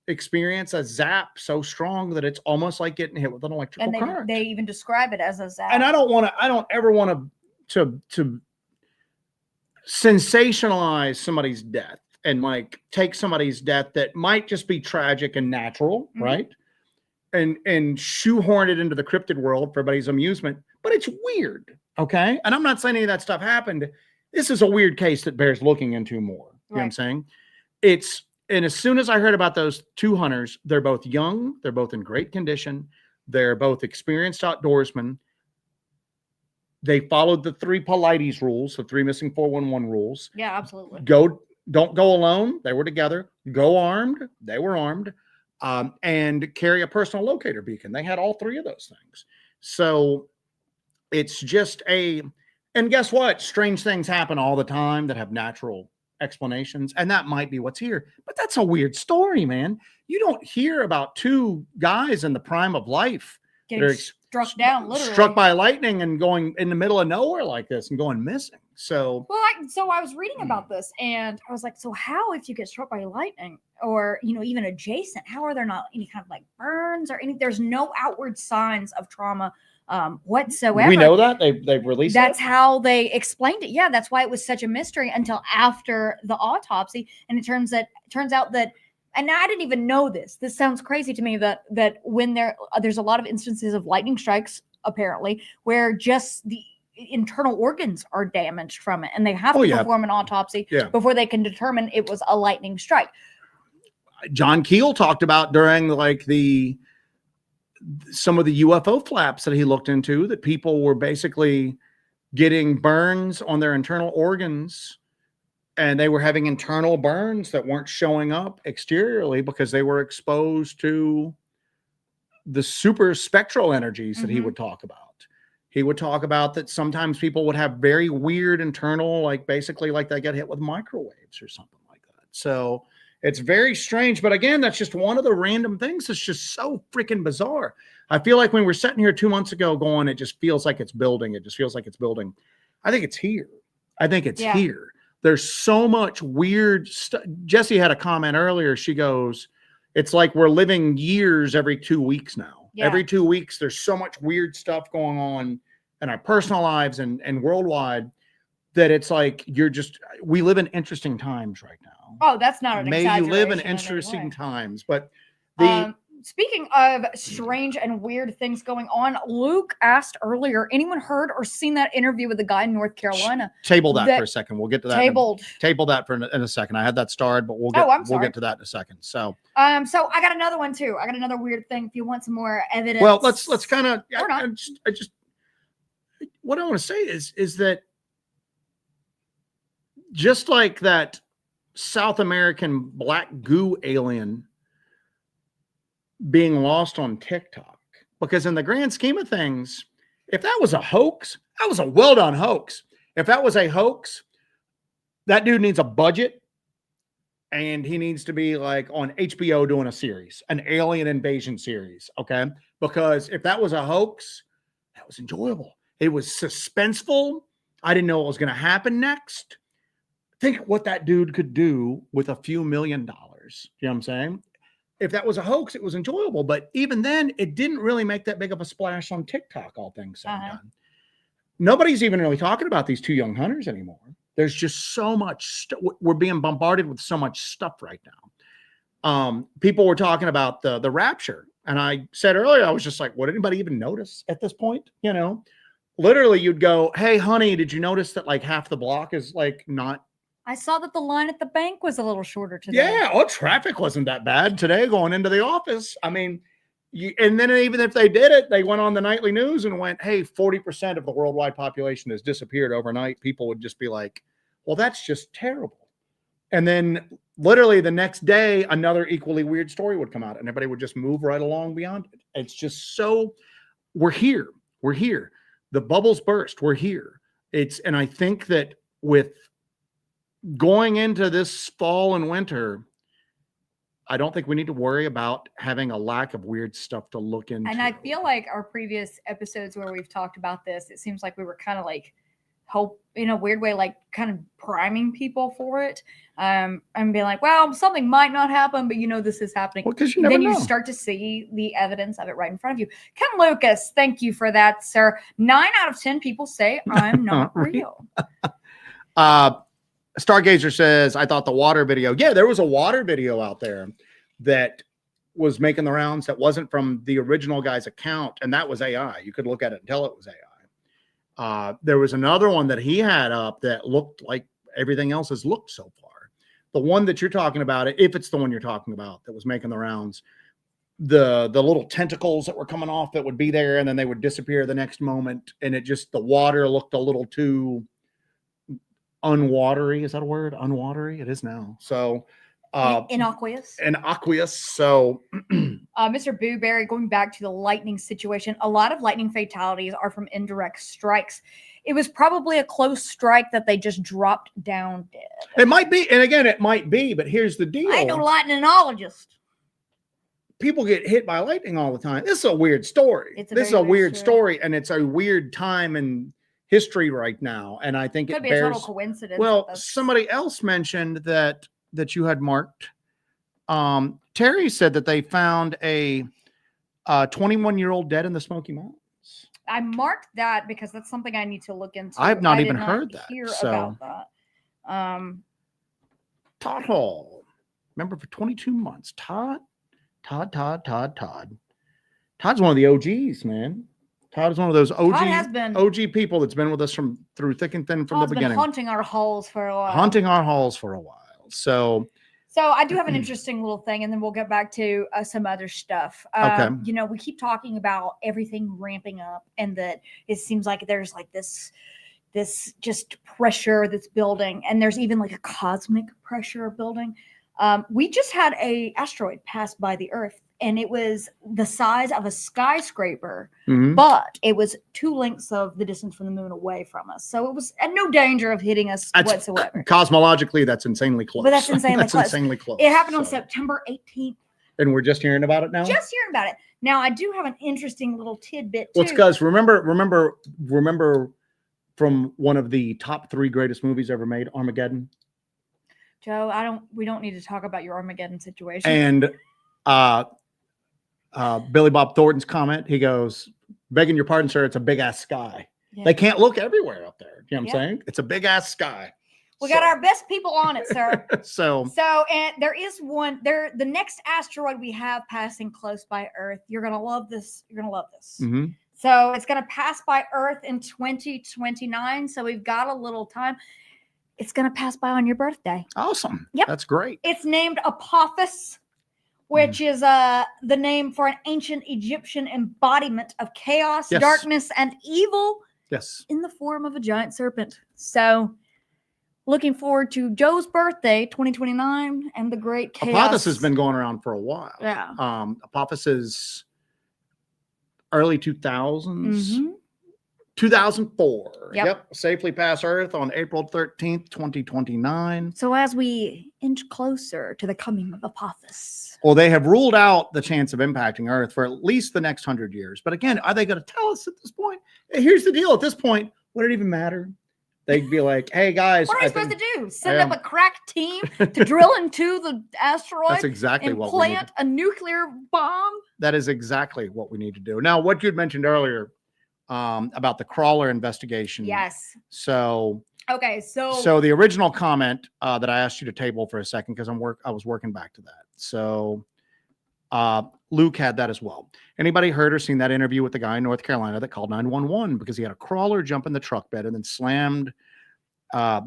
S2: experience a zap so strong that it's almost like getting hit with an electrical current?
S1: They even describe it as a zap.
S2: And I don't ever want to sensationalize somebody's death and like take somebody's death that might just be tragic and natural, right? And shoehorn it into the cryptid world for everybody's amusement, but it's weird, okay? And I'm not saying any of that stuff happened. This is a weird case that bears looking into more. You know what I'm saying? And as soon as I heard about those two hunters, they're both young, they're both in great condition, they're both experienced outdoorsmen. They followed the 3 Polites rules, the 3 missing 411 rules.
S1: Yeah, absolutely.
S2: Don't go alone. They were together. Go armed. They were armed. And carry a personal locator beacon. They had all 3 of those things. So it's just and guess what? Strange things happen all the time that have natural explanations. And that might be what's here. But that's a weird story, man. You don't hear about 2 guys in the prime of life
S1: getting struck down, literally.
S2: Struck by lightning and going in the middle of nowhere like this and going missing. So,
S1: so I was reading about this and I was like, so how, if you get struck by lightning or, even adjacent, how are there not any kind of like burns or any, there's no outward signs of trauma whatsoever.
S2: We know that they've released
S1: that's how they explained it. Yeah, that's why it was such a mystery until after the autopsy. And it turns out that, and I didn't even know this. This sounds crazy to me that when there's a lot of instances of lightning strikes apparently where just the internal organs are damaged from it, and they have to perform an autopsy before they can determine it was a lightning strike.
S2: John Keel talked about during some of the UFO flaps that he looked into that people were basically getting burns on their internal organs, and they were having internal burns that weren't showing up exteriorly because they were exposed to the super spectral energies that he would talk about. He would talk about that sometimes people would have very weird internal, like basically like they get hit with microwaves or something like that. So it's very strange. But again, that's just one of the random things that's just so freaking bizarre. I feel like when we're sitting here 2 months ago going, it just feels like it's building. It just feels like it's building. I think it's here. Here. There's so much weird stuff. Jessie had a comment earlier. She goes, it's like we're living years every 2 weeks now. Yeah. Every 2 weeks, there's so much weird stuff going on in our personal lives and worldwide that it's like we live in interesting times right now.
S1: Oh, that's not an exaggeration.
S2: May you live in interesting times. But
S1: speaking of strange and weird things going on, Luke asked earlier, anyone heard or seen that interview with the guy in North Carolina?
S2: Table that for a second. We'll get to that. Table that in a second. I had that starred, but we'll get to that in a second. So
S1: I got another one too. I got another weird thing. If you want some more evidence.
S2: Well, let's kind of, what I want to say is that just like that South American black goo alien being lost on TikTok, because in the grand scheme of things, if that was a hoax, that was a well done hoax. If that was a hoax, that dude needs a budget and he needs to be like on HBO doing a series, an alien invasion series. Okay. Because if that was a hoax, that was enjoyable. It was suspenseful. I didn't know what was going to happen next. Think what that dude could do with a few $1 million. You know what I'm saying? If that was a hoax, it was enjoyable. But even then, it didn't really make that big of a splash on TikTok, all things said and done. Nobody's even really talking about these 2 young hunters anymore. There's just so much. We're being bombarded with so much stuff right now. People were talking about the rapture. And I said earlier, I was just like, would anybody even notice at this point? You know, literally you'd go, hey, honey, did you notice that like half the block is like not.
S1: I saw that the line at the bank was a little shorter today.
S2: Yeah. Oh, traffic wasn't that bad today going into the office. I mean, and then even if they did it, they went on the nightly news and went, hey, 40% of the worldwide population has disappeared overnight. People would just be like, well, that's just terrible. And then literally the next day, another equally weird story would come out and everybody would just move right along beyond it. It's just so, we're here. We're here. The bubbles burst. We're here. And I think that with going into this fall and winter, I don't think we need to worry about having a lack of weird stuff to look into.
S1: And I feel like our previous episodes where we've talked about this, it seems like we were kind of like hope in a weird way, like kind of priming people for it. And being like, well, something might not happen, but this is happening.
S2: Well, because you never know.
S1: You start to see the evidence of it right in front of you. Ken Lucas, thank you for that, sir. 9 out of 10 people say I'm not real.
S2: Stargazer says, I thought the water video. Yeah, there was a water video out there that was making the rounds that wasn't from the original guy's account. And that was AI. You could look at it and tell it was AI. There was another one that he had up that looked like everything else has looked so far. The one that you're talking about, if it's the one you're talking about that was making the rounds, the little tentacles that were coming off that would be there and then they would disappear the next moment. And the water looked a little too unwatery. Is that a word? Unwatery? It is now. So
S1: innocuous.
S2: So
S1: Mr. Booberry, going back to the lightning situation, a lot of lightning fatalities are from indirect strikes. It was probably a close strike that they just dropped down dead.
S2: It might be, and again, it might be, but here's the deal.
S1: I ain't no lightningsologist.
S2: People get hit by lightning all the time. This is a weird story. This is a weird story, and it's a weird time in history right now. And I think
S1: it could be a total coincidence.
S2: Well, somebody else mentioned that you had marked. Terry said that they found a 21-year-old dead in the Smoky Mountains.
S1: I marked that because that's something I need to look into.
S2: I've not even heard that.
S1: About that.
S2: Todd Hall, member for 22 months. Todd. Todd's one of the OGs, man. Todd is one of those OG people that's been with us through thick and thin from the beginning.
S1: Haunting our halls for a while.
S2: So
S1: I do have an interesting little thing, and then we'll get back to some other stuff.
S2: Okay.
S1: We keep talking about everything ramping up, and that it seems like there's like this just pressure that's building, and there's even like a cosmic pressure building. We just had a asteroid pass by the Earth, and it was the size of a skyscraper, but it was 2 lengths of the distance from the moon away from us. So it was at no danger of hitting us whatsoever.
S2: Cosmologically, that's insanely close.
S1: But that's insanely close.
S2: Insanely close.
S1: It happened on September 18th.
S2: And we're just hearing about it now?
S1: Just hearing about it. Now, I do have an interesting little tidbit, too.
S2: Well, guys, remember from one of the top 3 greatest movies ever made, Armageddon?
S1: Joe, we don't need to talk about your Armageddon situation.
S2: And Billy Bob Thornton's comment, he goes, begging your pardon, sir, it's a big ass sky. Yeah. They can't look everywhere up there. You know what I'm saying? It's a big ass sky.
S1: We got our best people on it, sir.
S2: So
S1: and there is one there. The next asteroid we have passing close by Earth. You're gonna love this.
S2: Mm-hmm.
S1: So it's gonna pass by Earth in 2029. So we've got a little time. It's gonna pass by on your birthday.
S2: Awesome.
S1: Yep.
S2: That's great.
S1: It's named Apophis, which is the name for an ancient Egyptian embodiment of chaos, darkness, and evil.
S2: Yes.
S1: In the form of a giant serpent. So looking forward to Joe's birthday, 2029, and the great chaos.
S2: Apophis has been going around for a while.
S1: Yeah.
S2: Apophis is early 2000s. 2004.
S1: Yep.
S2: Safely pass Earth on April 13th, 2029.
S1: So as we inch closer to the coming of Apophis.
S2: Well, they have ruled out the chance of impacting Earth for at least the next 100 years. But again, are they going to tell us at this point? Here's the deal. At this point, would it even matter? They'd be like, hey, guys.
S1: What are we supposed to do? Send up a crack team to drill into the asteroid
S2: That's exactly
S1: and
S2: what we need
S1: plant a nuclear bomb?
S2: That is exactly what we need to do. Now, what you had mentioned earlier about the crawler investigation.
S1: Yes.
S2: So
S1: okay, so
S2: the original comment that I asked you to table for a second because I was working back to that. So Luke had that as well. Anybody heard or seen that interview with the guy in North Carolina that called 911 because he had a crawler jump in the truck bed and then slammed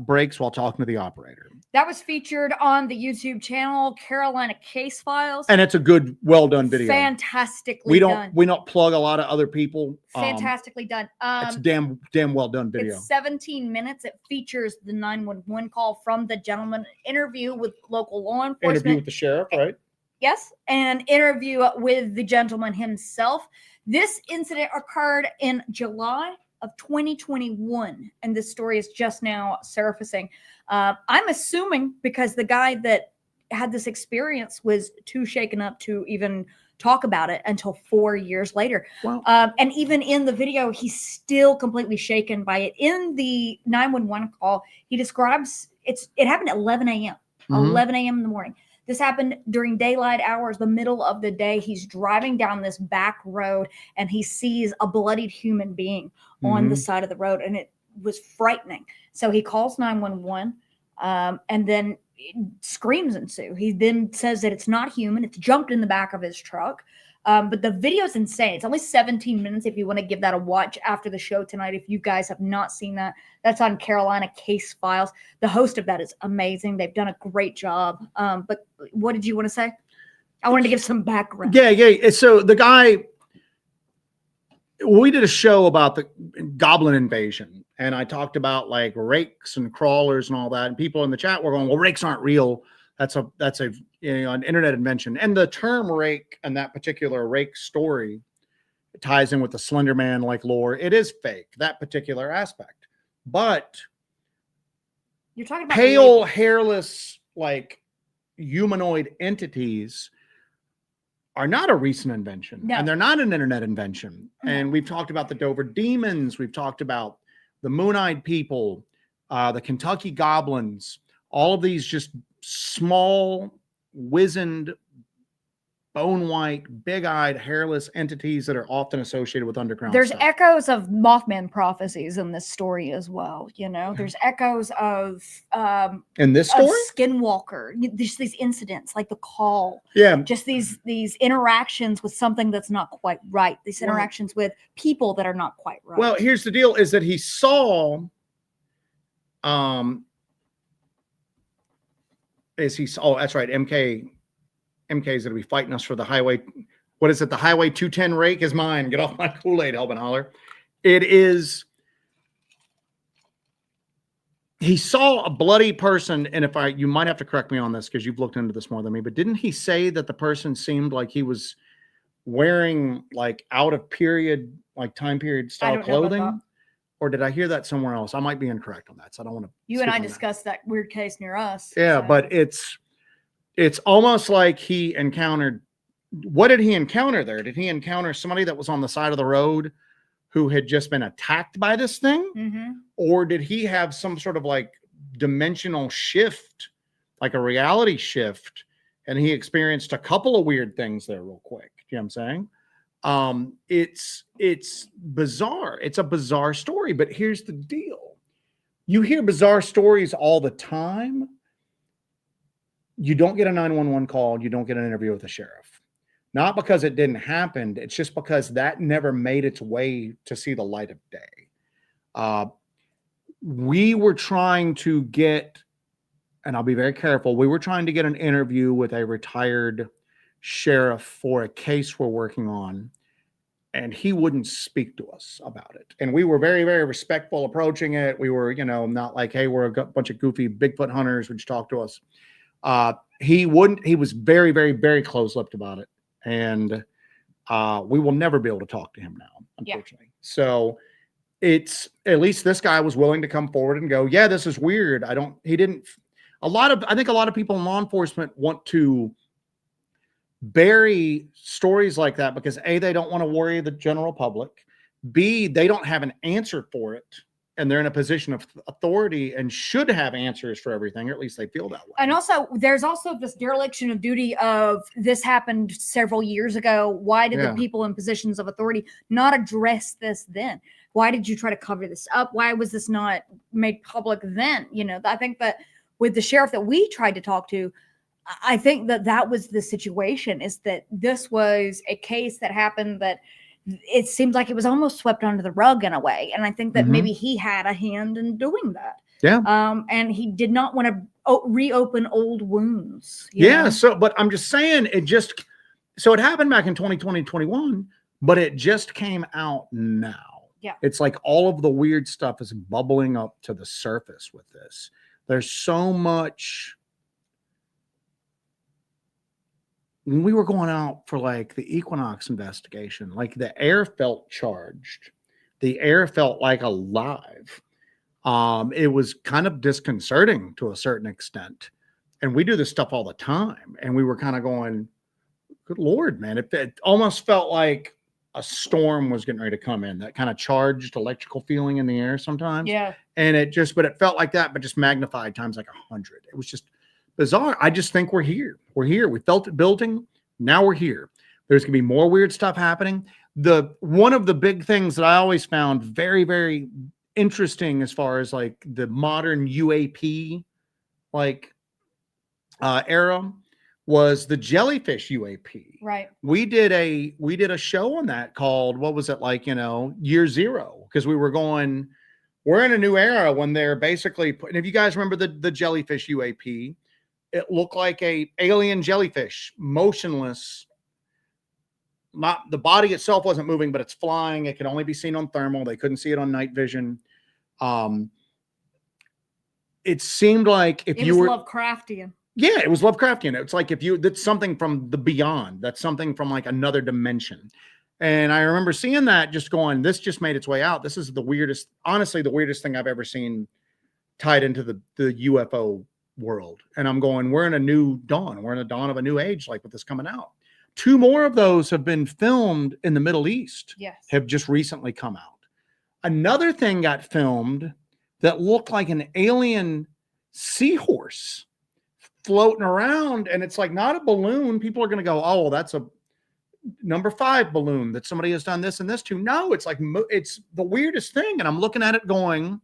S2: brakes while talking to the operator?
S1: that was featured on the YouTube channel Carolina Case Files.
S2: And it's a good, well done video.
S1: Fantastically done.
S2: We don't plug a lot of other people.
S1: Fantastically done.
S2: It's damn well done video.
S1: It's 17 minutes. It features the 911 call from the gentleman, interview with local law enforcement.
S2: Interview with the sheriff, right?
S1: Yes, an interview with the gentleman himself. This incident occurred in July of 2021, and this story is just now surfacing. I'm assuming because the guy that had this experience was too shaken up to even talk about it until 4 years later.
S2: Wow.
S1: And even in the video, he's still completely shaken by it. In the 911 call, he describes it happened at 11 a.m. 11 a.m. in the morning. This happened during daylight hours, the middle of the day. He's driving down this back road and he sees a bloodied human being on the side of the road, and it was frightening. So he calls 911 and then screams ensue. He then says that it's not human. It's jumped in the back of his truck. But the video's insane. It's only 17 minutes if you want to give that a watch after the show tonight. If you guys have not seen that, that's on Carolina Case Files. The host of that is amazing. They've done a great job. But what did you want to say? I wanted to give some background.
S2: Yeah. So the guy, we did a show about the goblin invasion, and I talked about like rakes and crawlers and all that. And people in the chat were going, well, rakes aren't real. That's a an internet invention. And the term rake and that particular rake story ties in with the Slender Man like lore. It is fake, that particular aspect. But
S1: you're talking about
S2: pale, hairless, like humanoid entities are not a recent invention.
S1: No.
S2: And they're not an internet invention.
S1: No.
S2: And we've talked about the Dover demons. We've talked about the Moon-Eyed people, the Kentucky goblins, all of these just small, wizened, bone-white, big-eyed, hairless entities that are often associated with underground
S1: There's
S2: stuff.
S1: echoes of Mothman prophecies in this story as well. You know, there's echoes of
S2: in this story,
S1: Skinwalker. Just these incidents, like the call.
S2: Yeah.
S1: Just these interactions with something that's not quite right. These interactions with people that are not quite right.
S2: Well, here's the deal: is that he saw, that's right, MK's gonna be fighting us for the highway. What is it? The Highway 210 rake is mine. Get off my Kool-Aid, Hellbent Holler. It is. He saw a bloody person, and you might have to correct me on this because you've looked into this more than me, but didn't he say that the person seemed like he was wearing like out of period, like time period style clothing? Or did I hear that somewhere else? I might be incorrect on that, so I don't want to.
S1: You and I discussed that weird case near us.
S2: Yeah,
S1: so.
S2: but it's almost like he encountered. What did he encounter there? Did he encounter somebody that was on the side of the road who had just been attacked by this thing? Or did he have some sort of like dimensional shift, like a reality shift, and he experienced a couple of weird things there real quick? You know what I'm saying? It's bizarre. It's a bizarre story, but here's the deal. You hear bizarre stories all the time. You don't get a 911 call. You don't get an interview with the sheriff. Not because it didn't happen. It's just because that never made its way to see the light of day. We were trying to get, and I'll be very careful, we were trying to get an interview with a retired sheriff for a case we're working on, and he wouldn't speak to us about it. And we were very, very respectful approaching it. We were, not like, hey, we're a bunch of goofy Bigfoot hunters, would you talk to us? He wouldn't. He was very, very, very close-lipped about it. And we will never be able to talk to him now, unfortunately. Yeah. So it's at least this guy was willing to come forward and go, yeah, this is weird. I think a lot of people in law enforcement want to bury stories like that because A, they don't want to worry the general public. B, they don't have an answer for it. And they're in a position of authority and should have answers for everything, or at least they feel that way.
S1: And also, there's also this dereliction of duty of this happened several years ago. Why did the people in positions of authority not address this then? Why did you try to cover this up? Why was this not made public then? You know, I think that with the sheriff that we tried to talk to, I think that that was the situation, is that this was a case that happened that it seemed like it was almost swept under the rug in a way. And I think that maybe he had a hand in doing that.
S2: Yeah.
S1: And he did not want to reopen old wounds. You know?
S2: So, but I'm just saying so it happened back in 2020, 21, but it just came out now.
S1: Yeah.
S2: It's like all of the weird stuff is bubbling up to the surface with this. There's so much. When we were going out for like the equinox investigation, like the air felt charged. The air felt like alive. It was kind of disconcerting to a certain extent. And we do this stuff all the time. And we were kind of going, good Lord, man. It almost felt like a storm was getting ready to come in, that kind of charged electrical feeling in the air sometimes.
S1: Yeah.
S2: And but it felt like that, but just magnified times like 100. It was just bizarre. I just think we're here. We're here. We felt it building. Now we're here. There's going to be more weird stuff happening. One of the big things that I always found very, very interesting as far as like the modern UAP like era was the jellyfish UAP.
S1: Right.
S2: We did a show on that called, what was it, like, year zero, because we were going, we're in a new era when they're basically, and if you guys remember the jellyfish UAP, it looked like a alien jellyfish, motionless. Not the body itself wasn't moving, but it's flying. It could only be seen on thermal. They couldn't see it on night vision. It seemed like if you were
S1: Lovecraftian.
S2: Yeah, it was Lovecraftian. It's like that's something from the beyond. That's something from like another dimension. And I remember seeing that, just going, this just made its way out. This is the weirdest, honestly, the weirdest thing I've ever seen tied into the UFO world. And I'm going, we're in a new dawn. We're in the dawn of a new age, like with this coming out. 2 more of those have been filmed in the Middle East.
S1: Yes.
S2: Have just recently come out. Another thing got filmed that looked like an alien seahorse floating around, and it's like not a balloon. People are going to go, oh, that's a number 5 balloon that somebody has done this and this to. No, it's like, it's the weirdest thing. And I'm looking at it going,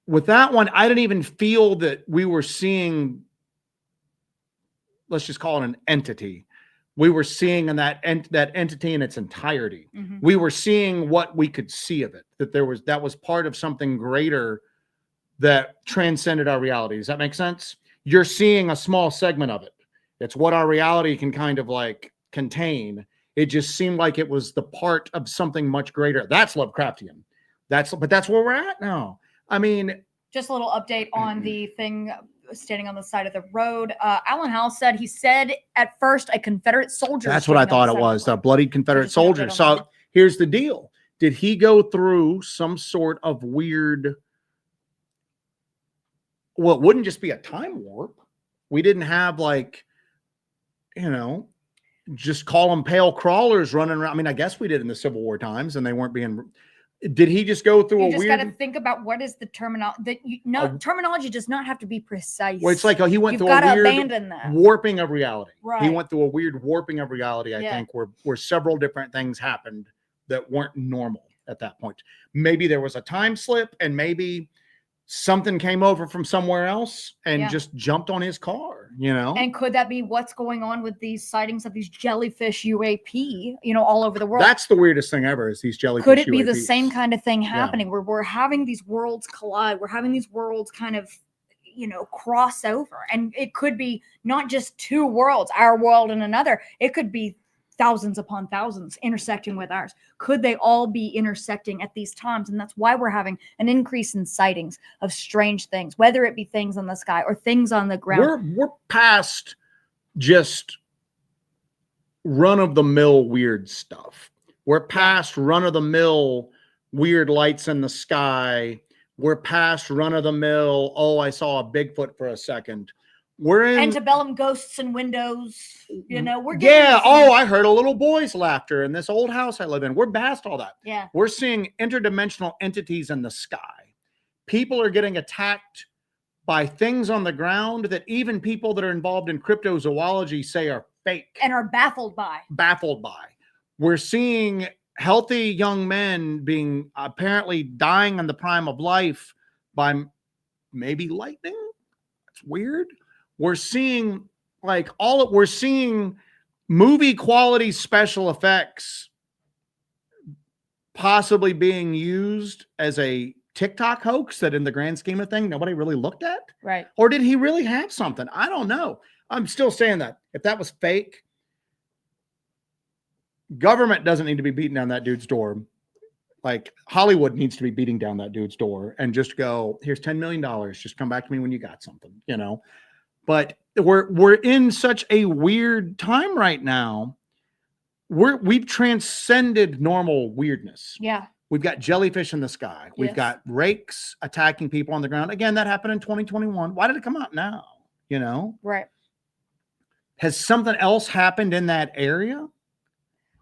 S2: with that one, I didn't even feel that we were seeing, let's just call it an entity. We were seeing that entity in its entirety.
S1: Mm-hmm.
S2: We were seeing what we could see of it, that was part of something greater that transcended our reality. Does that make sense? You're seeing a small segment of it. It's what our reality can kind of like contain. It just seemed like it was the part of something much greater. That's Lovecraftian. But that's where we're at now. I mean,
S1: just a little update on the thing standing on the side of the road. Alan House said at first a Confederate soldier.
S2: That's what I thought it was. The bloodied Confederate soldier. So here's the deal. Did he go through some sort of weird, well, it wouldn't just be a time warp. We didn't have like, just call them pale crawlers running around. I mean, I guess we did in the Civil War times, and they weren't being. Did he just go through
S1: you
S2: a
S1: just
S2: weird?
S1: Got to think about what is the terminology. Terminology does not have to be precise.
S2: Well, it's like he went through a weird warping of reality.
S1: Right.
S2: He went through a weird warping of reality. I think where several different things happened that weren't normal at that point. Maybe there was a time slip, and maybe something came over from somewhere else and just jumped on his car, And
S1: could that be what's going on with these sightings of these jellyfish UAP, all over the world?
S2: That's the weirdest thing ever, is these jellyfish
S1: Could it be
S2: UAPs.
S1: the same kind of thing happening where we're having these worlds collide? We're having these worlds kind of, cross over. And it could be not just 2 worlds, our world and another. It could be thousands upon thousands intersecting with ours. Could they all be intersecting at these times? And that's why we're having an increase in sightings of strange things, whether it be things on the sky or things on the ground.
S2: We're past just run-of-the-mill weird stuff. We're past run-of-the-mill weird lights in the sky. We're past run-of-the-mill, oh, I saw a Bigfoot for a second. We're in
S1: antebellum ghosts and windows. You know, we're
S2: oh, I heard a little boy's laughter in this old house I live in. We're past all that.
S1: Yeah.
S2: We're seeing interdimensional entities in the sky. People are getting attacked by things on the ground that even people that are involved in cryptozoology say are fake
S1: and are baffled by.
S2: We're seeing healthy young men being apparently dying in the prime of life by maybe lightning. It's weird. We're seeing we're seeing movie quality special effects possibly being used as a TikTok hoax that in the grand scheme of things, nobody really looked at.
S1: Right.
S2: Or did he really have something? I don't know. I'm still saying that if that was fake, government doesn't need to be beating down that dude's door. Like Hollywood needs to be beating down that dude's door and just go, here's $10 million. Just come back to me when you got something, you know? But we're in such a weird time right now. We've transcended normal weirdness.
S1: Yeah.
S2: We've got jellyfish in the sky. We've got rakes attacking people on the ground. Again, that happened in 2021. Why did it come out now? You know?
S1: Right.
S2: Has something else happened in that area?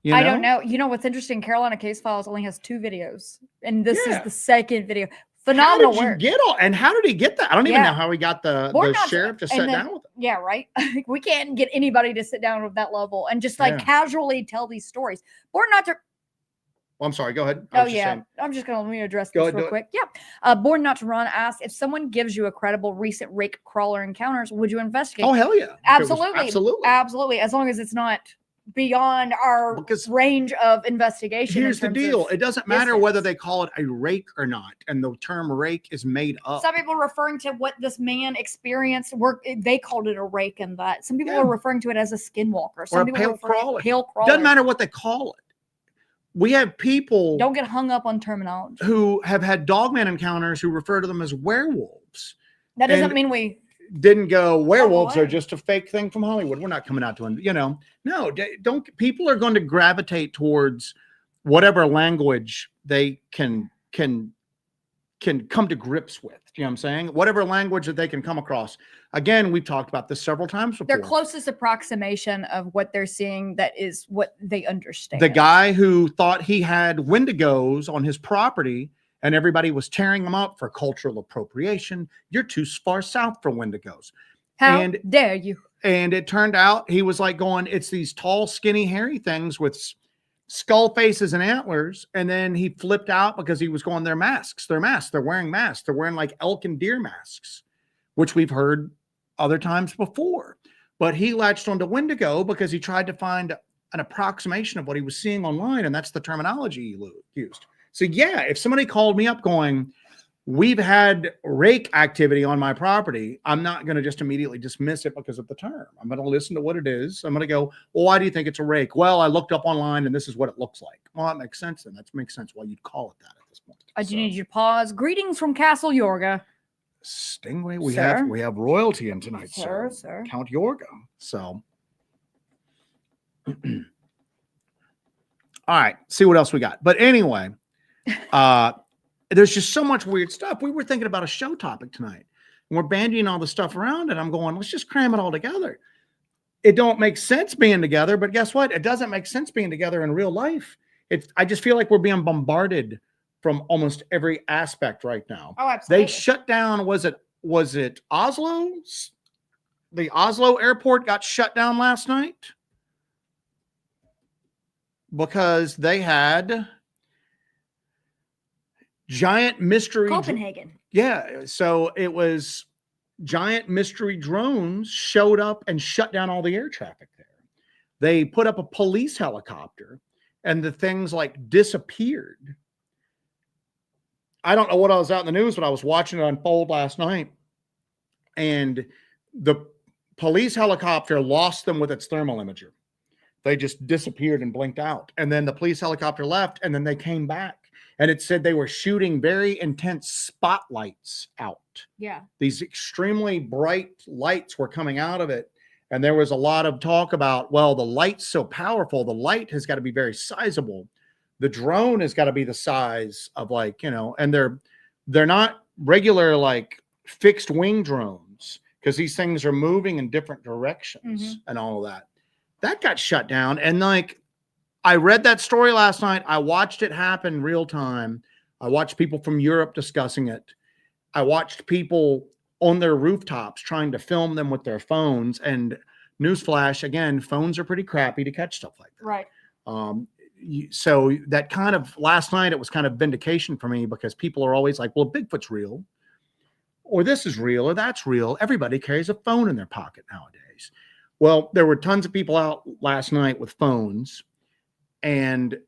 S2: You know?
S1: I don't know. You know what's interesting? Carolina Case Files only has 2 videos, and this is the second video. Phenomenal work.
S2: How did he get that? I don't even know how he got the sheriff to sit down with him.
S1: Yeah, right. We can't get anybody to sit down with that level and just casually tell these stories. Born Not to.
S2: Well, I'm sorry. Go ahead.
S1: I'm just going to address this real quick. Yeah. Born Not to Run asks, if someone gives you a credible recent rake crawler encounters, would you investigate?
S2: Oh, hell yeah.
S1: Absolutely. As long as it's not beyond our range of investigation.
S2: Here's the deal. It doesn't matter whether they call it a rake or not. And the term rake is made up.
S1: Some people are referring to what this man experienced. They called it a rake and that. Some people are referring to it as a skinwalker. Some people
S2: pale crawler.
S1: Pale crawler.
S2: Doesn't matter what they call it. We have people
S1: don't get hung up on terminology
S2: who have had Dogman encounters who refer to them as werewolves.
S1: That doesn't mean we
S2: didn't go werewolves are just a fake thing from Hollywood. We're not coming out to, no, don't. People are going to gravitate towards whatever language they can come to grips with. You know what I'm saying? Whatever language that they can come across. Again, we've talked about this several times before.
S1: Their closest approximation of what they're seeing, that is what they understand.
S2: The guy who thought he had Wendigos on his property and everybody was tearing them up for cultural appropriation. You're too far south for Wendigos.
S1: How dare you?
S2: And it turned out he was like going, it's these tall, skinny, hairy things with skull faces and antlers. And then he flipped out because he was going, they're masks. They're wearing masks. They're wearing like elk and deer masks, which we've heard other times before. But he latched onto Wendigo because he tried to find an approximation of what he was seeing online. And that's the terminology he used. So yeah, if somebody called me up going, we've had rake activity on my property, I'm not going to just immediately dismiss it because of the term. I'm going to listen to what it is. I'm going to go, well, why do you think it's a rake? Well, I looked up online and this is what it looks like. Well, that makes sense then. That makes sense why you'd call it that at this point.
S1: I do need you to pause. Greetings from Castle Yorga.
S2: Stingray, we have royalty in tonight, sir. Count Yorga. So all right, see what else we got. But anyway, there's just so much weird stuff. We were thinking about a show topic tonight, and we're bandying all the stuff around, and I'm going, let's just cram it all together. It don't make sense being together, but guess what? It doesn't make sense being together in real life. I just feel like we're being bombarded from almost every aspect right now.
S1: Oh, absolutely.
S2: They shut down, was it Oslo? The Oslo airport got shut down last night because they had giant mystery
S1: Copenhagen.
S2: Yeah, so it was giant mystery drones showed up and shut down all the air traffic there. They put up a police helicopter and the things like disappeared. I don't know what I was out in the news, but I was watching it unfold last night, and the police helicopter lost them with its thermal imager. They just disappeared and blinked out. And then the police helicopter left, and then they came back. And it said they were shooting very intense spotlights out.
S1: Yeah.
S2: These extremely bright lights were coming out of it. And there was a lot of talk about, well, the light's so powerful, the light has got to be very sizable. The drone has got to be the size of like, you know, and they're not regular like fixed wing drones because these things are moving in different directions and all of that. That got shut down. And like, I read that story last night. I watched it happen real time. I watched people from Europe discussing it. I watched people on their rooftops trying to film them with their phones. And newsflash, again, phones are pretty crappy to catch stuff like that.
S1: Right.
S2: So that kind of last night, it was kind of vindication for me because people are always like, well, Bigfoot's real, or this is real, or that's real. Everybody carries a phone in their pocket nowadays. Well, there were tons of people out last night with phones, and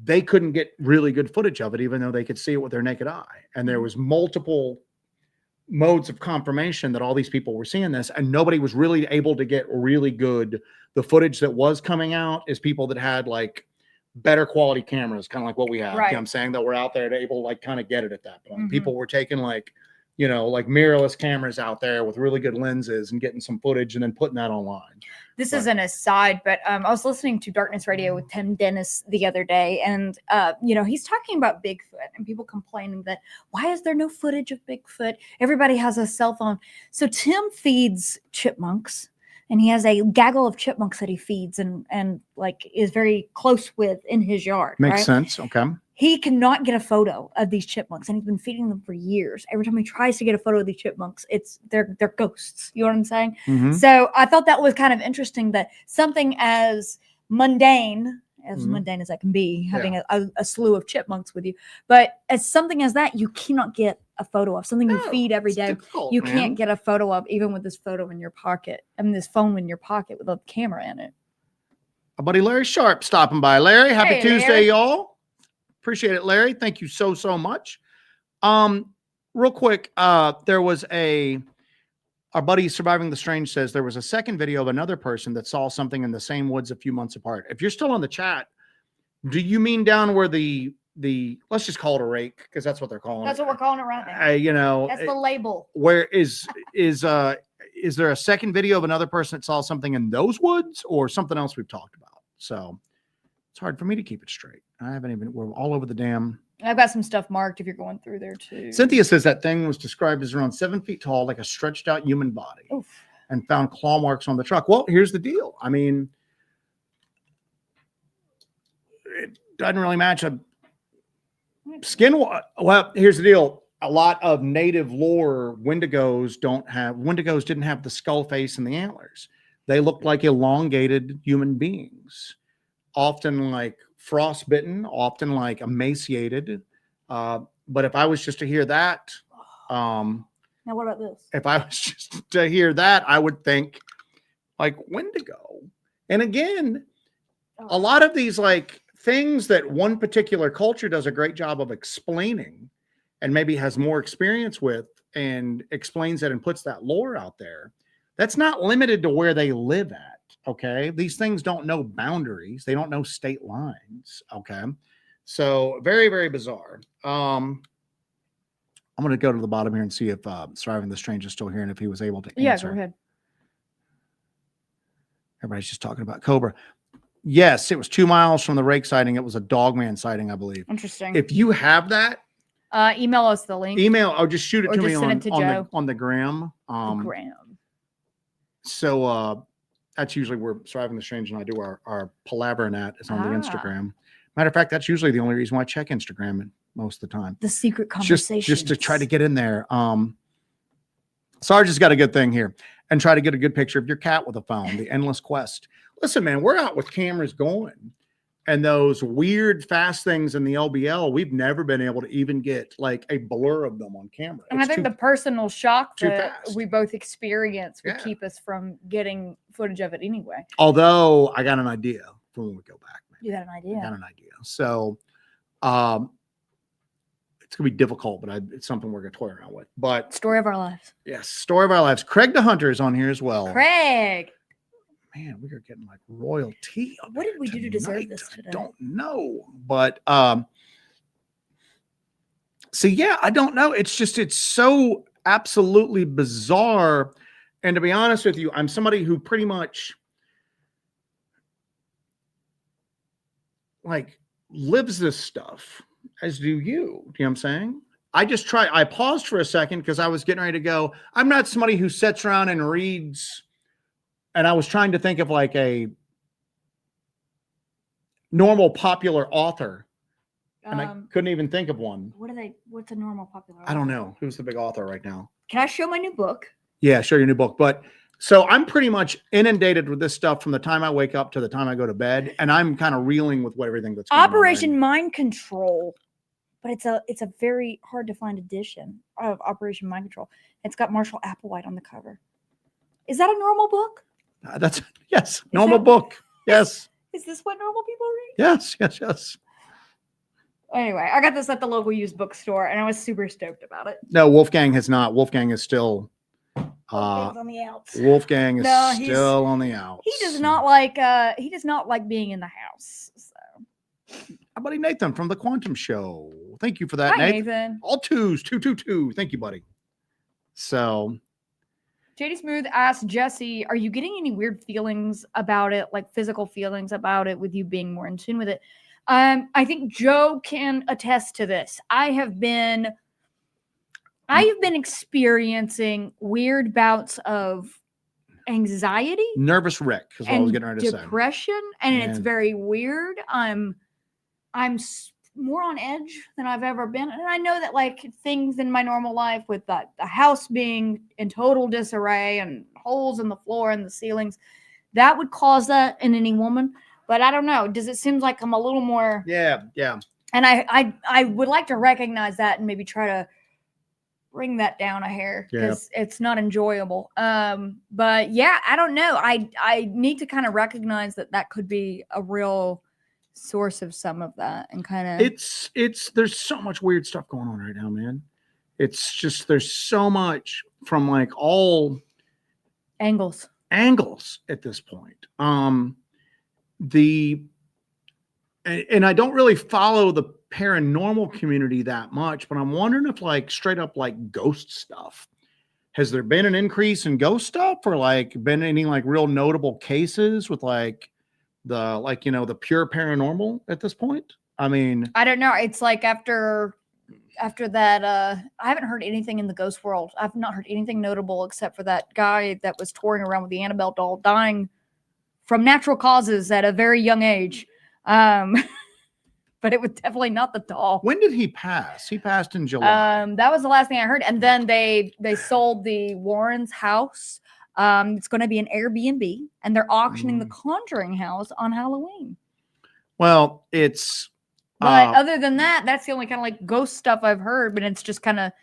S2: they couldn't get really good footage of it, even though they could see it with their naked eye. And there was multiple modes of confirmation that all these people were seeing this, and nobody was really able to get really good. The footage that was coming out is people that had like better quality cameras, kind of like what we have.
S1: Right.
S2: You know what I'm saying? That we're out there to able to like kind of get it at that point. People were taking like, you know, like mirrorless cameras out there with really good lenses and getting some footage and then putting that online.
S1: This is an aside, but I was listening to Darkness Radio with Tim Dennis the other day, and you know, he's talking about Bigfoot and people complaining that why is there no footage of Bigfoot? Everybody has a cell phone. So Tim feeds chipmunks, and he has a gaggle of chipmunks that he feeds and like is very close with in his yard.
S2: Makes sense. Okay.
S1: He cannot get a photo of these chipmunks, and he's been feeding them for years. Every time he tries to get a photo of these chipmunks, they're ghosts. You know what I'm saying? So I thought that was kind of interesting that something as mundane as I can be, having a slew of chipmunks with you, but as something as that, you cannot get a photo of something you feed every day. You can't get a photo of, even with this photo in your pocket. I mean, this phone in your pocket with a camera in it.
S2: Our buddy Larry Sharp stopping by. Larry, happy Tuesday,
S1: Larry.
S2: y'all. Appreciate it, Larry. Thank you so much. Real quick, there was our buddy Surviving the Strange says there was a second video of another person that saw something in the same woods a few months apart. If you're still on the chat, do you mean down where the let's just call it a rake, because that's what they're calling
S1: That's
S2: it.
S1: what we're calling it right now.
S2: You know,
S1: that's the label.
S2: Where is there a second video of another person that saw something in those woods or something else we've talked about? So it's hard for me to keep it straight. We're all over the damn.
S1: I've got some stuff marked if you're going through there too.
S2: Cynthia says that thing was described as around 7 feet tall, like a stretched out human body. Oof. And found claw marks on the truck. Well, here's the deal. I mean, it doesn't really match a skin. Well, here's the deal. A lot of native lore Wendigos didn't have the skull face and the antlers. They looked like elongated human beings, often like frostbitten, often like emaciated. But if I was just to hear that,
S1: now what about this?
S2: If I was just to hear that, I would think like Wendigo. And again, a lot of these like things that one particular culture does a great job of explaining and maybe has more experience with and explains it and puts that lore out there. That's not limited to where they live at. Okay. These things don't know boundaries. They don't know state lines. Okay. So very, very bizarre. I'm going to go to the bottom here and see if Surviving the Strange is still here and if he was able to answer.
S1: Yeah, go ahead.
S2: Everybody's just talking about Cobra. Yes, it was 2 miles from the rake sighting. It was a Dogman sighting, I believe.
S1: Interesting.
S2: If you have that,
S1: email us the link.
S2: Or just shoot it to me on the gram. So that's usually where Surviving the Strange and I do our palavering at is on the Instagram. Matter of fact, that's usually the only reason why I check Instagram most of the time.
S1: The secret conversations.
S2: Just to try to get in there. Sarge has got a good thing here. And try to get a good picture of your cat with a phone. The endless quest. Listen, man, we're out with cameras going. And those weird fast things in the LBL, we've never been able to even get like a blur of them on camera.
S1: And I think the personal shock that we both experience would keep us from getting footage of it anyway.
S2: Although I got an idea for when we go back. Man.
S1: You got an idea?
S2: I got an idea. So it's going to be difficult, but it's something we're going to toy around with. But
S1: story of our lives.
S2: Yes, story of our lives. Craig the Hunter is on here as well.
S1: Craig.
S2: Man, we are getting like royalty.
S1: What did we do to deserve this today?
S2: I don't know. But so yeah, I don't know. It's so absolutely bizarre. And to be honest with you, I'm somebody who pretty much like lives this stuff, as do you. Do you know what I'm saying? I paused for a second because I was getting ready to go. I'm not somebody who sits around and reads, and I was trying to think of like a normal popular author, and I couldn't even think of one.
S1: What's a normal popular author?
S2: I don't know. Who's the big author right now?
S1: Can I show my new book?
S2: Yeah, show your new book. But so I'm pretty much inundated with this stuff from the time I wake up to the time I go to bed, and I'm kind of reeling with everything that's going
S1: Operation
S2: on.
S1: Mind Control, but it's a very hard to find edition of Operation Mind Control. It's got Marshall Applewhite on the cover. Is that a normal book?
S2: That's yes, normal book. Yes.
S1: Is this what normal people read?
S2: Yes, yes, yes.
S1: Anyway, I got this at the local used bookstore, and I was super stoked about it.
S2: No, Wolfgang has not. Wolfgang is still.
S1: Wolfgang's on the outs.
S2: Wolfgang is still on the outs.
S1: He does not like being in the house. So.
S2: Our buddy Nathan from the Quantum Show. Thank you for that,
S1: Hi, Nathan.
S2: All twos, 222. Thank you, buddy. So.
S1: JD Smooth asked Jesse, are you getting any weird feelings about it, like physical feelings about it, with you being more in tune with it? I think Joe can attest to this. I have been experiencing weird bouts of anxiety,
S2: nervous wreck, is what I was getting ready to say.
S1: Depression, and it's very weird. I'm more on edge than I've ever been, and I know that like things in my normal life, with the house being in total disarray and holes in the floor and the ceilings, that would cause that in any woman. But I don't know. Does it seem like I'm a little more?
S2: Yeah.
S1: And I would like to recognize that and maybe try to bring that down a hair, because it's not enjoyable. But yeah, I don't know. I need to kind of recognize that could be a real source of some of that, and kind of
S2: it's there's so much weird stuff going on right now, man. It's just there's so much from like all
S1: angles
S2: at this point. And I don't really follow the paranormal community that much, but I'm wondering if like straight up like ghost stuff, has there been an increase in ghost stuff, or like been any like real notable cases with like the pure paranormal at this point? I mean,
S1: I don't know. It's like after that, I haven't heard anything in the ghost world. I've not heard anything notable except for that guy that was touring around with the Annabelle doll dying from natural causes at a very young age. But it was definitely not the doll.
S2: When did he pass? He passed in July.
S1: That was the last thing I heard. And then they sold the Warrens' house. It's going to be an Airbnb, and they're auctioning the Conjuring house on Halloween.
S2: Well, it's.
S1: But other than that, that's the only kind of like ghost stuff I've heard. But it's just kind of,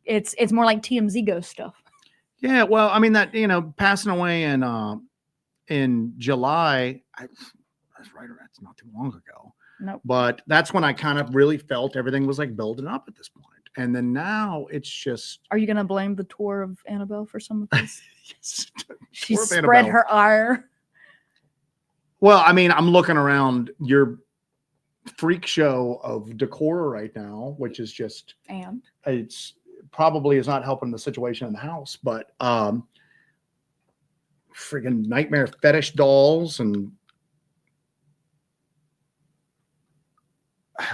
S1: it's more like TMZ ghost stuff.
S2: Yeah, well, I mean that passing away in July, that's right. That's not too long ago.
S1: Nope.
S2: But that's when I kind of really felt everything was like building up at this point. And then now it's just.
S1: Are you going to blame the tour of Annabelle for some of this?
S2: Yes.
S1: She spread her ire.
S2: Well, I mean, I'm looking around your freak show of decor right now, which is just.
S1: And?
S2: It's probably is not helping the situation in the house, but friggin' nightmare fetish dolls and.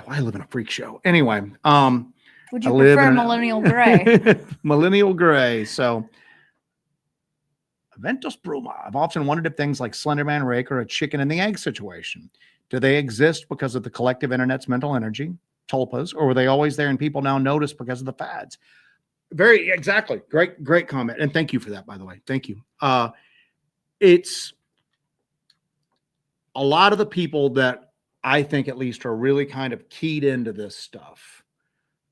S2: I live in a freak show. Anyway,
S1: would you prefer millennial gray?
S2: Millennial gray. So, Ventus Bruma. I've often wondered if things like Slenderman Rake are a chicken and the egg situation. Do they exist because of the collective internet's mental energy, tulpas, or were they always there and people now notice because of the fads? Very exactly. Great comment. And thank you for that, by the way. Thank you. It's a lot of the people that I think at least are really kind of keyed into this stuff.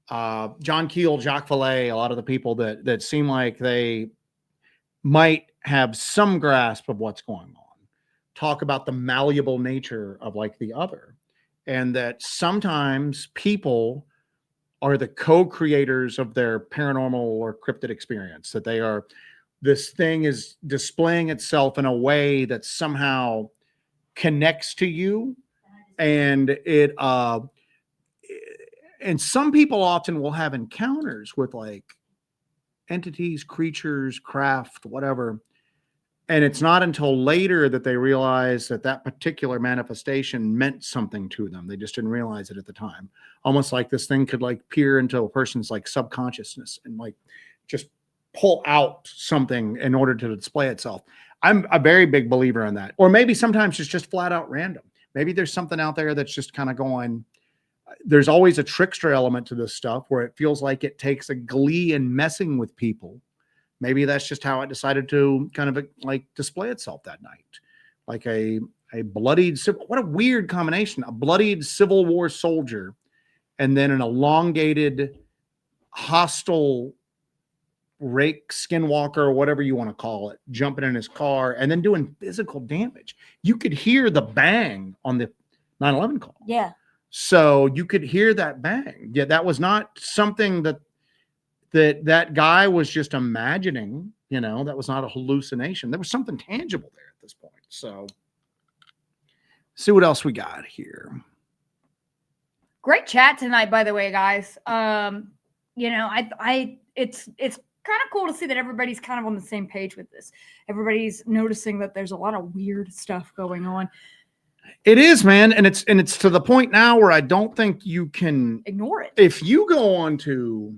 S2: John Keel, Jacques Vallée, a lot of the people that seem like they might have some grasp of what's going on, talk about the malleable nature of like the other, and that sometimes people are the co-creators of their paranormal or cryptid experience, that they are, this thing is displaying itself in a way that somehow connects to you. And it and some people often will have encounters with like entities, creatures, craft, whatever, And it's not until later that they realize that that particular manifestation meant something to them. They just didn't realize it at the time. Almost like this thing could like peer into a person's like subconsciousness and like just pull out something in order to display itself. I'm a very big believer in that. Or maybe sometimes it's just flat out random. Maybe there's something out there that's just kind of going. There's always a trickster element to this stuff where it feels like it takes a glee in messing with people. Maybe that's just how it decided to kind of like display itself that night. Like a bloodied, what a weird combination, a bloodied Civil War soldier and then an elongated, hostile rake skinwalker or whatever you want to call it, jumping in his car and then doing physical damage. You could hear the bang on the 9/11 call.
S1: Yeah.
S2: So you could hear that bang. Yeah, that was not something that guy was just imagining, you know, that was not a hallucination. There was something tangible there at this point. So see what else we got here.
S1: Great chat tonight, by the way, guys. You know, it's kind of cool to see that everybody's kind of on the same page with this. Everybody's noticing that there's a lot of weird stuff going on.
S2: It is, man, and it's to the point now where I don't think you can
S1: ignore it.
S2: If you go on to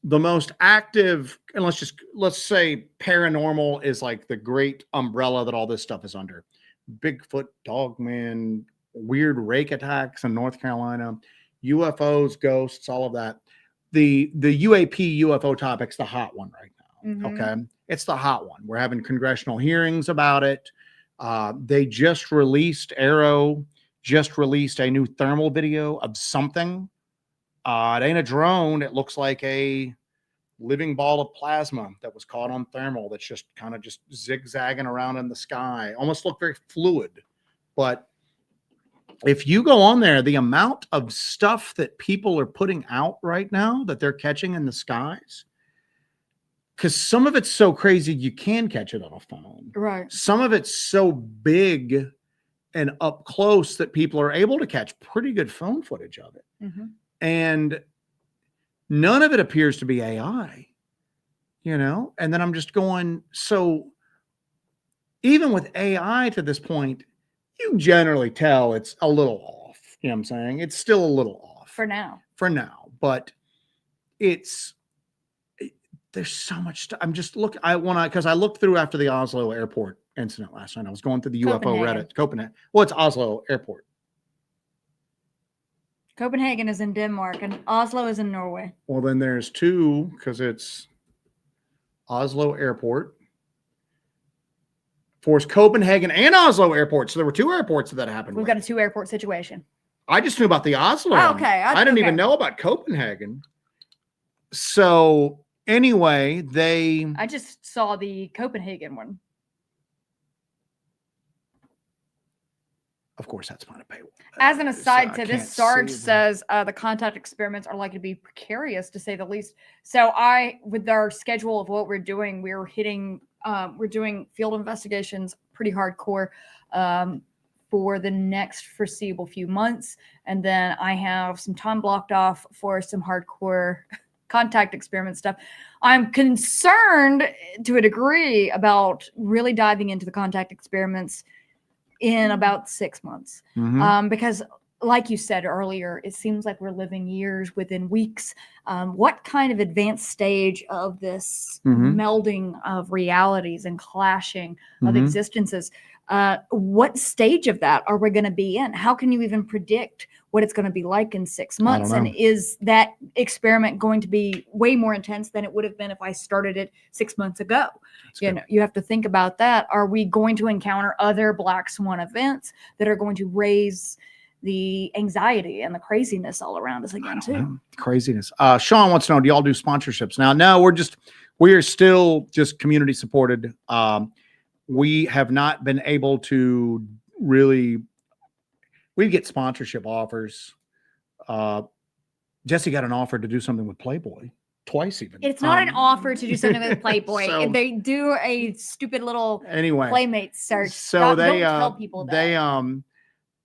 S2: the most active, and let's say paranormal is like the great umbrella that all this stuff is under. Bigfoot, Dogman, weird rake attacks in North Carolina, UFOs, ghosts, all of that. The UAP UFO topic's the hot one right now.
S1: Mm-hmm.
S2: Okay. It's the hot one. We're having congressional hearings about it. They just released, Arrow just released a new thermal video of something. It ain't a drone. It looks like a living ball of plasma that was caught on thermal that's just kind of just zigzagging around in the sky. Almost looked very fluid. But if you go on there, the amount of stuff that people are putting out right now that they're catching in the skies, because some of it's so crazy you can catch it on a phone.
S1: Right.
S2: Some of it's so big and up close that people are able to catch pretty good phone footage of it.
S1: Mm-hmm.
S2: And none of it appears to be AI, you know? And then I'm just going, so even with AI to this point, you generally tell it's a little off. You know what I'm saying? It's still a little off.
S1: For now.
S2: But there's so much stuff. I'm just looking. Because I looked through after the Oslo airport incident last night. I was going through the UFO Reddit. Copenhagen. Well, it's Oslo airport.
S1: Copenhagen is in Denmark and Oslo is in Norway.
S2: Well, then there's two, because it's Oslo airport. Force Copenhagen and Oslo airport. So there were two airports that happened.
S1: We've got a 2 airport situation.
S2: I just knew about the Oslo.
S1: Oh, okay.
S2: I didn't even know about Copenhagen. So anyway, I
S1: just saw the Copenhagen one.
S2: Of course, that's not a paywall.
S1: As an aside to this, Sarge says the contact experiments are likely to be precarious, to say the least. So with our schedule of what we're doing, we're doing field investigations pretty hardcore for the next foreseeable few months. And then I have some time blocked off for some hardcore contact experiment stuff. I'm concerned to a degree about really diving into the contact experiments in about 6 months.
S2: Mm-hmm.
S1: Because like you said earlier, it seems like we're living years within weeks. What kind of advanced stage of this melding of realities and clashing of existences, what stage of that are we going to be in? How can you even predict what it's going to be like in 6 months? And is that experiment going to be way more intense than it would have been if I started it 6 months ago? You have to think about that. Are we going to encounter other black swan events that are going to raise the anxiety and the craziness all around us again too?
S2: Craziness. Sean wants to know, do y'all do sponsorships now? No, we are still just community supported. We have not been able to really, we get sponsorship offers. Jesse got an offer to do something with Playboy twice even.
S1: It's not an offer to do something with Playboy. So, they do a stupid little Playmates search.
S2: So
S1: don't tell people that.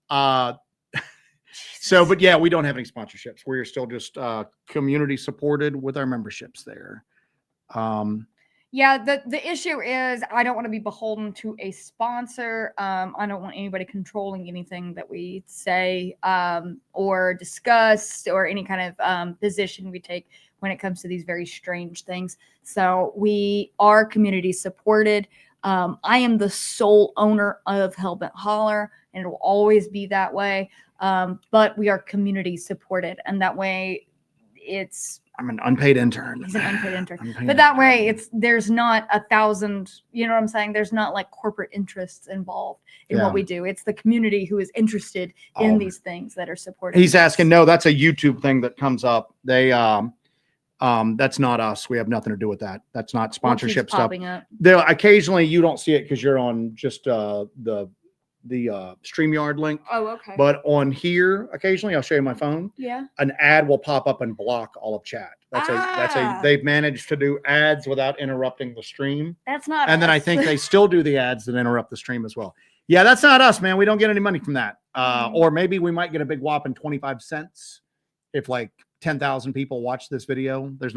S2: But yeah, we don't have any sponsorships. We are still just community supported with our memberships there.
S1: Yeah, the issue is I don't want to be beholden to a sponsor. I don't want anybody controlling anything that we say or discuss or any kind of position we take when it comes to these very strange things. So we are community supported. I am the sole owner of Hellbent Holler, and it will always be that way. But we are community supported, and that way it's
S2: I'm an unpaid intern.
S1: he's an unpaid intern.
S2: Unpaid
S1: But that
S2: intern.
S1: way there's not 1,000, you know what I'm saying? There's not like corporate interests involved in
S2: Yeah.
S1: what we do. It's the community who is interested in these things that are supported.
S2: He's asking, no, that's a YouTube thing that comes up. They that's not us. We have nothing to do with that. That's not sponsorship stuff.
S1: Popping up.
S2: There occasionally you don't see it because you're on just the StreamYard link.
S1: Oh, okay.
S2: But on here, occasionally I'll show you my phone.
S1: Yeah.
S2: An ad will pop up and block all of chat. They've managed to do ads without interrupting the stream.
S1: That's not
S2: And then I
S1: us.
S2: think they still do the ads that interrupt the stream as well. Yeah, that's not us, man. We don't get any money from that. Or maybe we might get a big whopping 25 cents if like 10,000 people watch this video. There's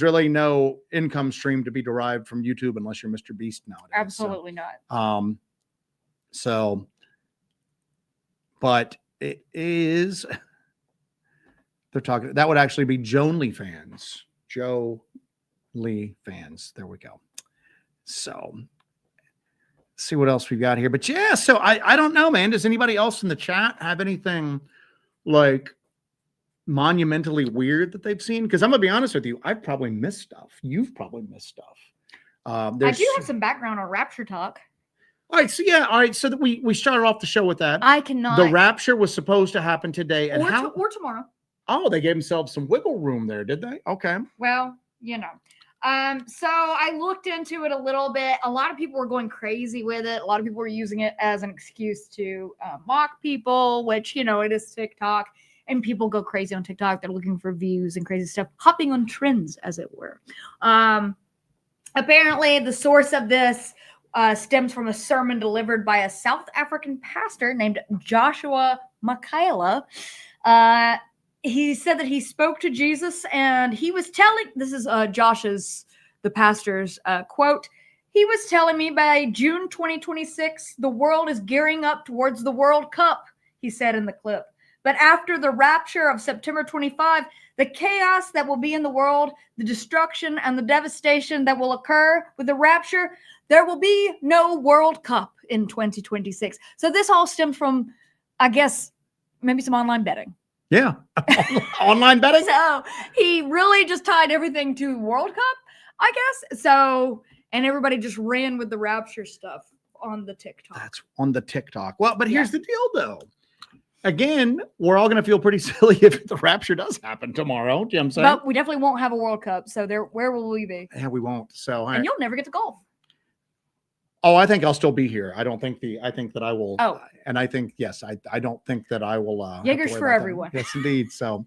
S2: really no income stream to be derived from YouTube unless you're Mr. Beast nowadays.
S1: Absolutely not.
S2: But it is, they're talking, that would actually be Jonely fans. Joe Lee fans. There we go. So let's see what else we've got here. But yeah, so I don't know, man. Does anybody else in the chat have anything like monumentally weird that they've seen? Because I'm gonna be honest with you, I've probably missed stuff. You've probably missed stuff.
S1: I do have some background on Rapture talk.
S2: All right, so yeah, all right. So that we started off the show with that.
S1: I cannot.
S2: The rapture was supposed to happen today, and
S1: or tomorrow.
S2: Oh, they gave themselves some wiggle room there, did they? Okay.
S1: Well, you know. So I looked into it a little bit. A lot of people were going crazy with it. A lot of people were using it as an excuse to mock people, which, you know, it is TikTok. And people go crazy on TikTok. They're looking for views and crazy stuff, hopping on trends, as it were. Apparently, the source of this stems from a sermon delivered by a South African pastor named Joshua Makayla. He said that he spoke to Jesus, and he was telling, this is the pastor's quote, he was telling me by June 2026, the world is gearing up towards the World Cup, he said in the clip. But after the rapture of September 25, the chaos that will be in the world, the destruction and the devastation that will occur with the rapture, there will be no World Cup in 2026. So this all stems from, I guess, maybe some online betting.
S2: Yeah. Online betting?
S1: So he really just tied everything to World Cup, I guess. So, and everybody just ran with the rapture stuff on the TikTok.
S2: That's on the TikTok. Well, but here's the deal, though. Again, we're all going to feel pretty silly if the rapture does happen tomorrow. Do you know what I'm saying?
S1: But we definitely won't have a World Cup. So where will we be?
S2: Yeah, we won't. So
S1: and you'll never get to golf.
S2: Oh, I think I'll still be here. I think that I will.
S1: Oh,
S2: and I think, yes, I don't think that I will.
S1: Jaeger's for everyone.
S2: Yes, indeed. So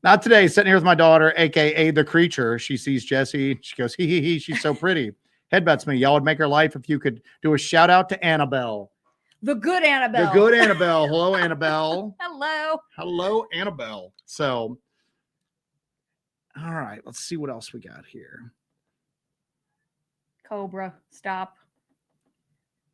S2: not today, sitting here with my daughter, AKA the creature. She sees Jesse. She goes, hee. She's so pretty. Headbutts me. Y'all would make her life if you could do a shout out to Annabelle.
S1: The good Annabelle.
S2: The good Annabelle. Hello, Annabelle.
S1: Hello,
S2: Annabelle. So, all right, let's see what else we got here.
S1: Cobra, stop.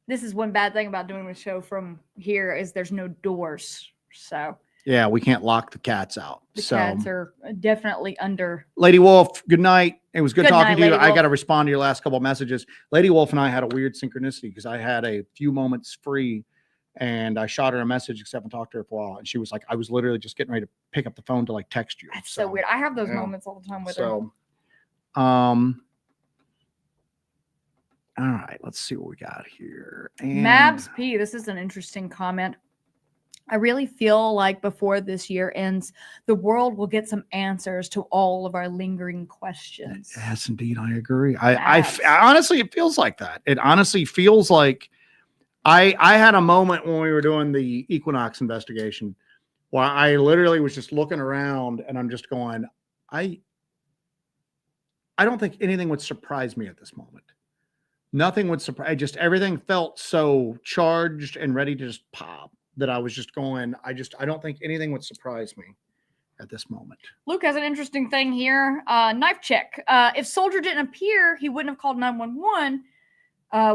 S1: This is one bad thing about doing the show from here is there's no doors. So
S2: yeah, we can't lock the cats out.
S1: The cats are definitely under.
S2: Lady Wolf, good night. It was good talking to you. I got to
S1: Wolf.
S2: respond to your last couple of messages. Lady Wolf and I had a weird synchronicity because I had a few moments free and I shot her a message except and talked to her for a while. And she was like, I was literally just getting ready to pick up the phone to like text you.
S1: That's so weird. I have those moments all the time with her.
S2: All right, let's see what we got here. And
S1: Mabs P, this is an interesting comment. I really feel like before this year ends, the world will get some answers to all of our lingering questions.
S2: Yes, indeed. I agree. I honestly, it feels like that. It honestly feels like I had a moment when we were doing the equinox investigation where I literally was just looking around and I'm just going, I don't think anything would surprise me at this moment. Nothing would surprise. Just everything felt so charged and ready to just pop that I was just going. I don't think anything would surprise me at this moment.
S1: Luke has an interesting thing here. Knife check. If soldier didn't appear, he wouldn't have called 911.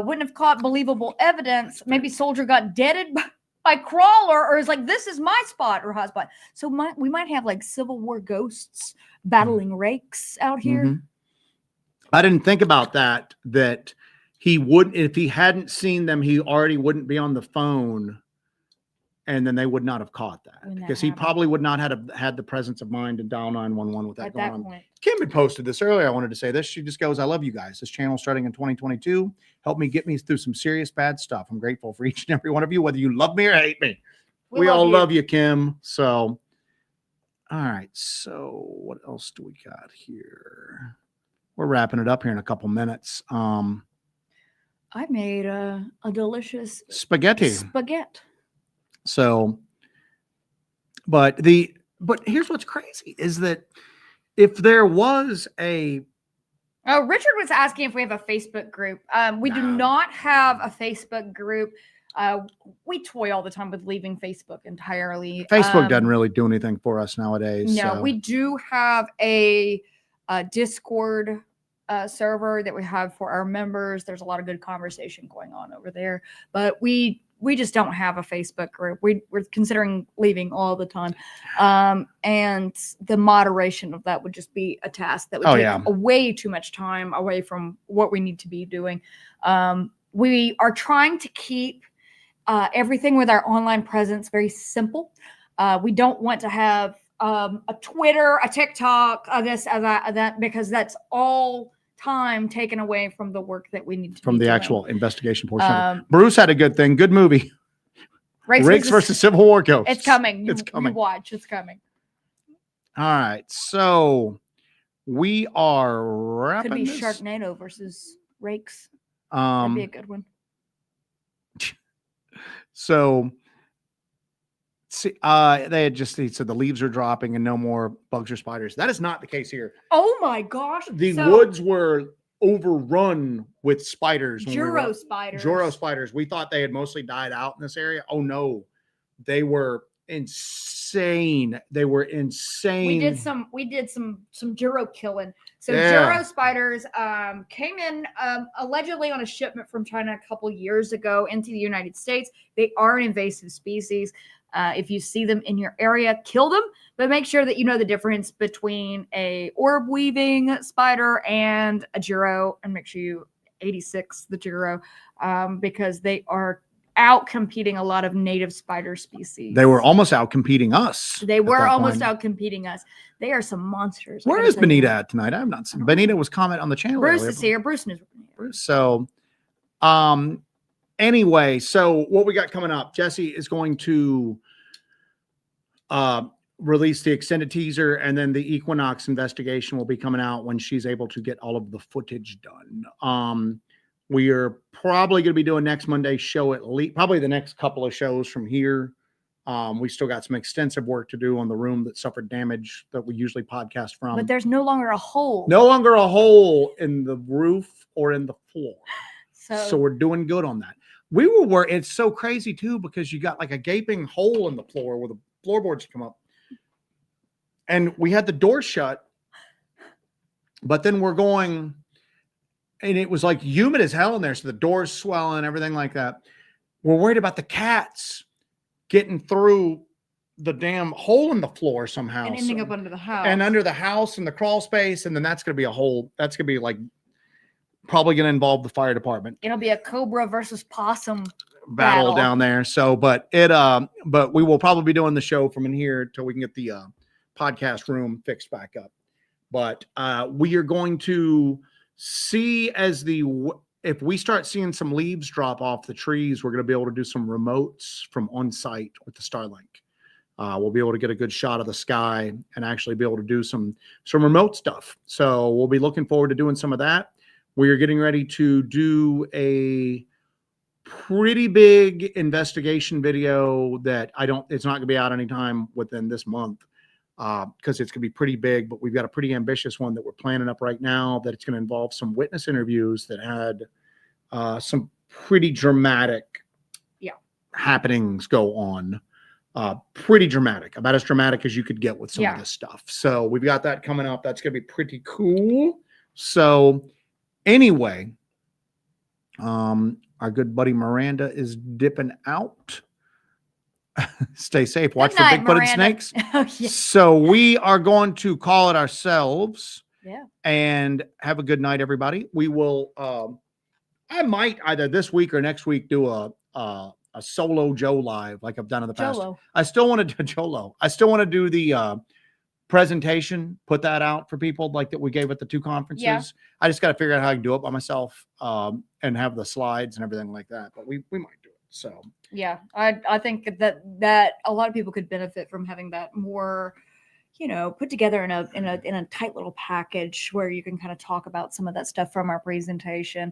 S1: Wouldn't have caught believable evidence. Maybe soldier got deaded by crawler, or is like, this is my spot or hot spot. So we might have like Civil War ghosts battling rakes out here.
S2: Mm-hmm. I didn't think about that he wouldn't, if he hadn't seen them, he already wouldn't be on the phone, and then they would not have caught that because he probably would not have had the presence of mind to dial 911 with that
S1: At
S2: going
S1: that
S2: on.
S1: point.
S2: Kim had posted this earlier. I wanted to say this. She just goes, I love you guys. This channel starting in 2022 helped me get me through some serious bad stuff. I'm grateful for each and every one of you, whether you love me or hate me. We all love you, Kim. So, all right. So what else do we got here? We're wrapping it up here in a couple minutes.
S1: I made a delicious
S2: spaghetti. So, but here's what's crazy is that if there was a
S1: Richard was asking if we have a Facebook group. We do not have a Facebook group. We toy all the time with leaving Facebook entirely.
S2: Facebook doesn't really do anything for us nowadays.
S1: No,
S2: so.
S1: we do have a Discord server that we have for our members. There's a lot of good conversation going on over there, but we just don't have a Facebook group. We're considering leaving all the time. And the moderation of that would just be a task that would take way too much time away from what we need to be doing. We are trying to keep everything with our online presence very simple. We don't want to have a Twitter, a TikTok, this, that, because that's all time taken away from the work that we need to
S2: from the
S1: doing.
S2: Actual investigation portion. Bruce had a good thing. Good movie. Rakes versus Civil War Ghosts.
S1: It's coming.
S2: It's coming.
S1: You watch. It's coming.
S2: All right. So we are wrapping.
S1: Could be
S2: this.
S1: Sharknado versus Rakes. That'd be a good one.
S2: So see, he said the leaves are dropping and no more bugs or spiders. That is not the case here.
S1: Oh my gosh.
S2: The woods were overrun with spiders.
S1: Juro spiders.
S2: We thought they had mostly died out in this area. Oh no. They were insane. We did some Juro killing. So Juro spiders came in allegedly on a shipment from China a couple years ago into the United States. They are an invasive species. If you see them in your area, kill them, but make sure that you know the difference between a orb weaving spider and a Juro, and make sure you 86 the Juro, because they are out competing a lot of native spider species. They were almost out competing us.
S1: They were almost out competing us. They are some monsters.
S2: Where is Benita at tonight? I have not seen. Benita was comment on the channel.
S1: Bruce is here. Bruce knows.
S2: So, anyway, so what we got coming up? Jesse is going to release the extended teaser, and then the Equinox investigation will be coming out when she's able to get all of the footage done. We are probably going to be doing next Monday's show at least, probably the next couple of shows from here. We still got some extensive work to do on the room that suffered damage that we usually podcast from.
S1: But there's no longer a hole.
S2: No longer a hole in the roof or in the floor. So we're doing good on that. We were it's so crazy too, because you got like a gaping hole in the floor where the floorboards come up. And we had the door shut, but then we're going, and it was like humid as hell in there. So the door's swelling, everything like that. We're worried about the cats getting through the damn hole in the floor somehow.
S1: And ending up under the house.
S2: And under the house and the crawl space. And then that's going to be a whole, that's going to be like, probably going to involve the fire department.
S1: It'll be a cobra versus possum
S2: battle down there. So, but we will probably be doing the show from in here till we can get the podcast room fixed back up. But we are going to see if we start seeing some leaves drop off the trees, we're going to be able to do some remotes from on site with the Starlink. We'll be able to get a good shot of the sky and actually be able to do some remote stuff. So we'll be looking forward to doing some of that. We are getting ready to do a pretty big investigation video that it's not going to be out anytime within this month. Because it's going to be pretty big, but we've got a pretty ambitious one that we're planning up right now that it's going to involve some witness interviews that had some pretty dramatic happenings go on. Pretty dramatic, about as dramatic as you could get with some
S1: Yeah.
S2: of this stuff. So we've got that coming up. That's going to be pretty cool. So anyway, our good buddy Miranda is dipping out. Stay safe. Watch
S1: Good night,
S2: for Bigfoot and
S1: Miranda.
S2: snakes.
S1: Oh, yeah.
S2: So we are going to call it ourselves.
S1: Yeah.
S2: And have a good night, everybody. We will. I might either this week or next week do a solo Joe live like I've done in the past.
S1: Jolo.
S2: I still want to do Jolo. I still want to do the presentation, put that out for people like that we gave at the 2 conferences.
S1: Yeah.
S2: I just got to figure out how I can do it by myself and have the slides and everything like that. But we might do it. So
S1: yeah, I think that a lot of people could benefit from having that more, put together in a tight little package where you can kind of talk about some of that stuff from our presentation.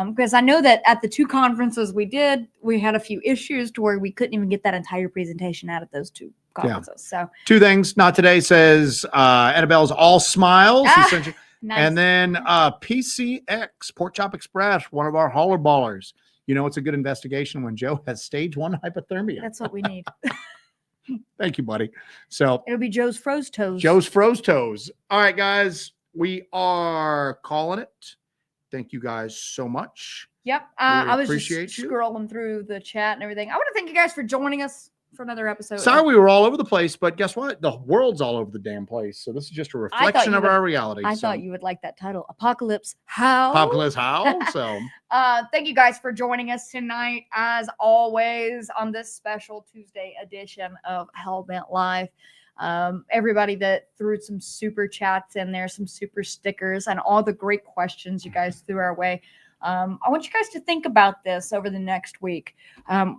S1: Because I know that at the 2 conferences we had a few issues to where we couldn't even get that entire presentation out of those 2 conferences. So
S2: 2 things. Not today says Annabelle's all smiles.
S1: nice.
S2: And then PCX, Pork Chop Express, one of our holler ballers. It's a good investigation when Joe has stage 1 hypothermia.
S1: That's what we need.
S2: Thank you, buddy. So
S1: it'll be Joe's Froze Toes.
S2: Joe's Froze Toes. All right, guys, we are calling it. Thank you guys so much.
S1: Yep. I was just scrolling through the chat and everything. I want to thank you guys for joining us for another episode.
S2: Sorry we were all over the place, but guess what? The world's all over the damn place. So this is just a reflection of our reality.
S1: I thought you would like that title. Apocalypse How?
S2: Apocalypse How? So
S1: thank you guys for joining us tonight, as always, on this special Tuesday edition of Hellbent Live. Everybody that threw some super chats in there, some super stickers, and all the great questions you guys threw our way. I want you guys to think about this over the next week.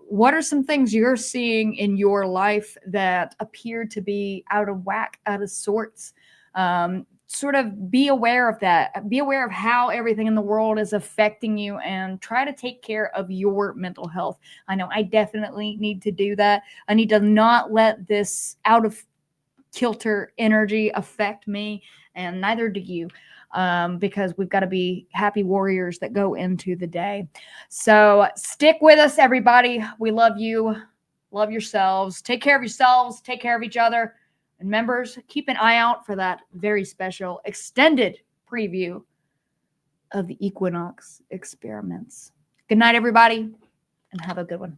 S1: What are some things you're seeing in your life that appear to be out of whack, out of sorts? Sort of be aware of that. Be aware of how everything in the world is affecting you and try to take care of your mental health. I know I definitely need to do that. I need to not let this out of kilter energy affect me, and neither do you. Because we've got to be happy warriors that go into the day. So stick with us, everybody. We love you. Love yourselves. Take care of yourselves. Take care of each other. And members, keep an eye out for that very special extended preview of the equinox experiments. Good night, everybody, and have a good one.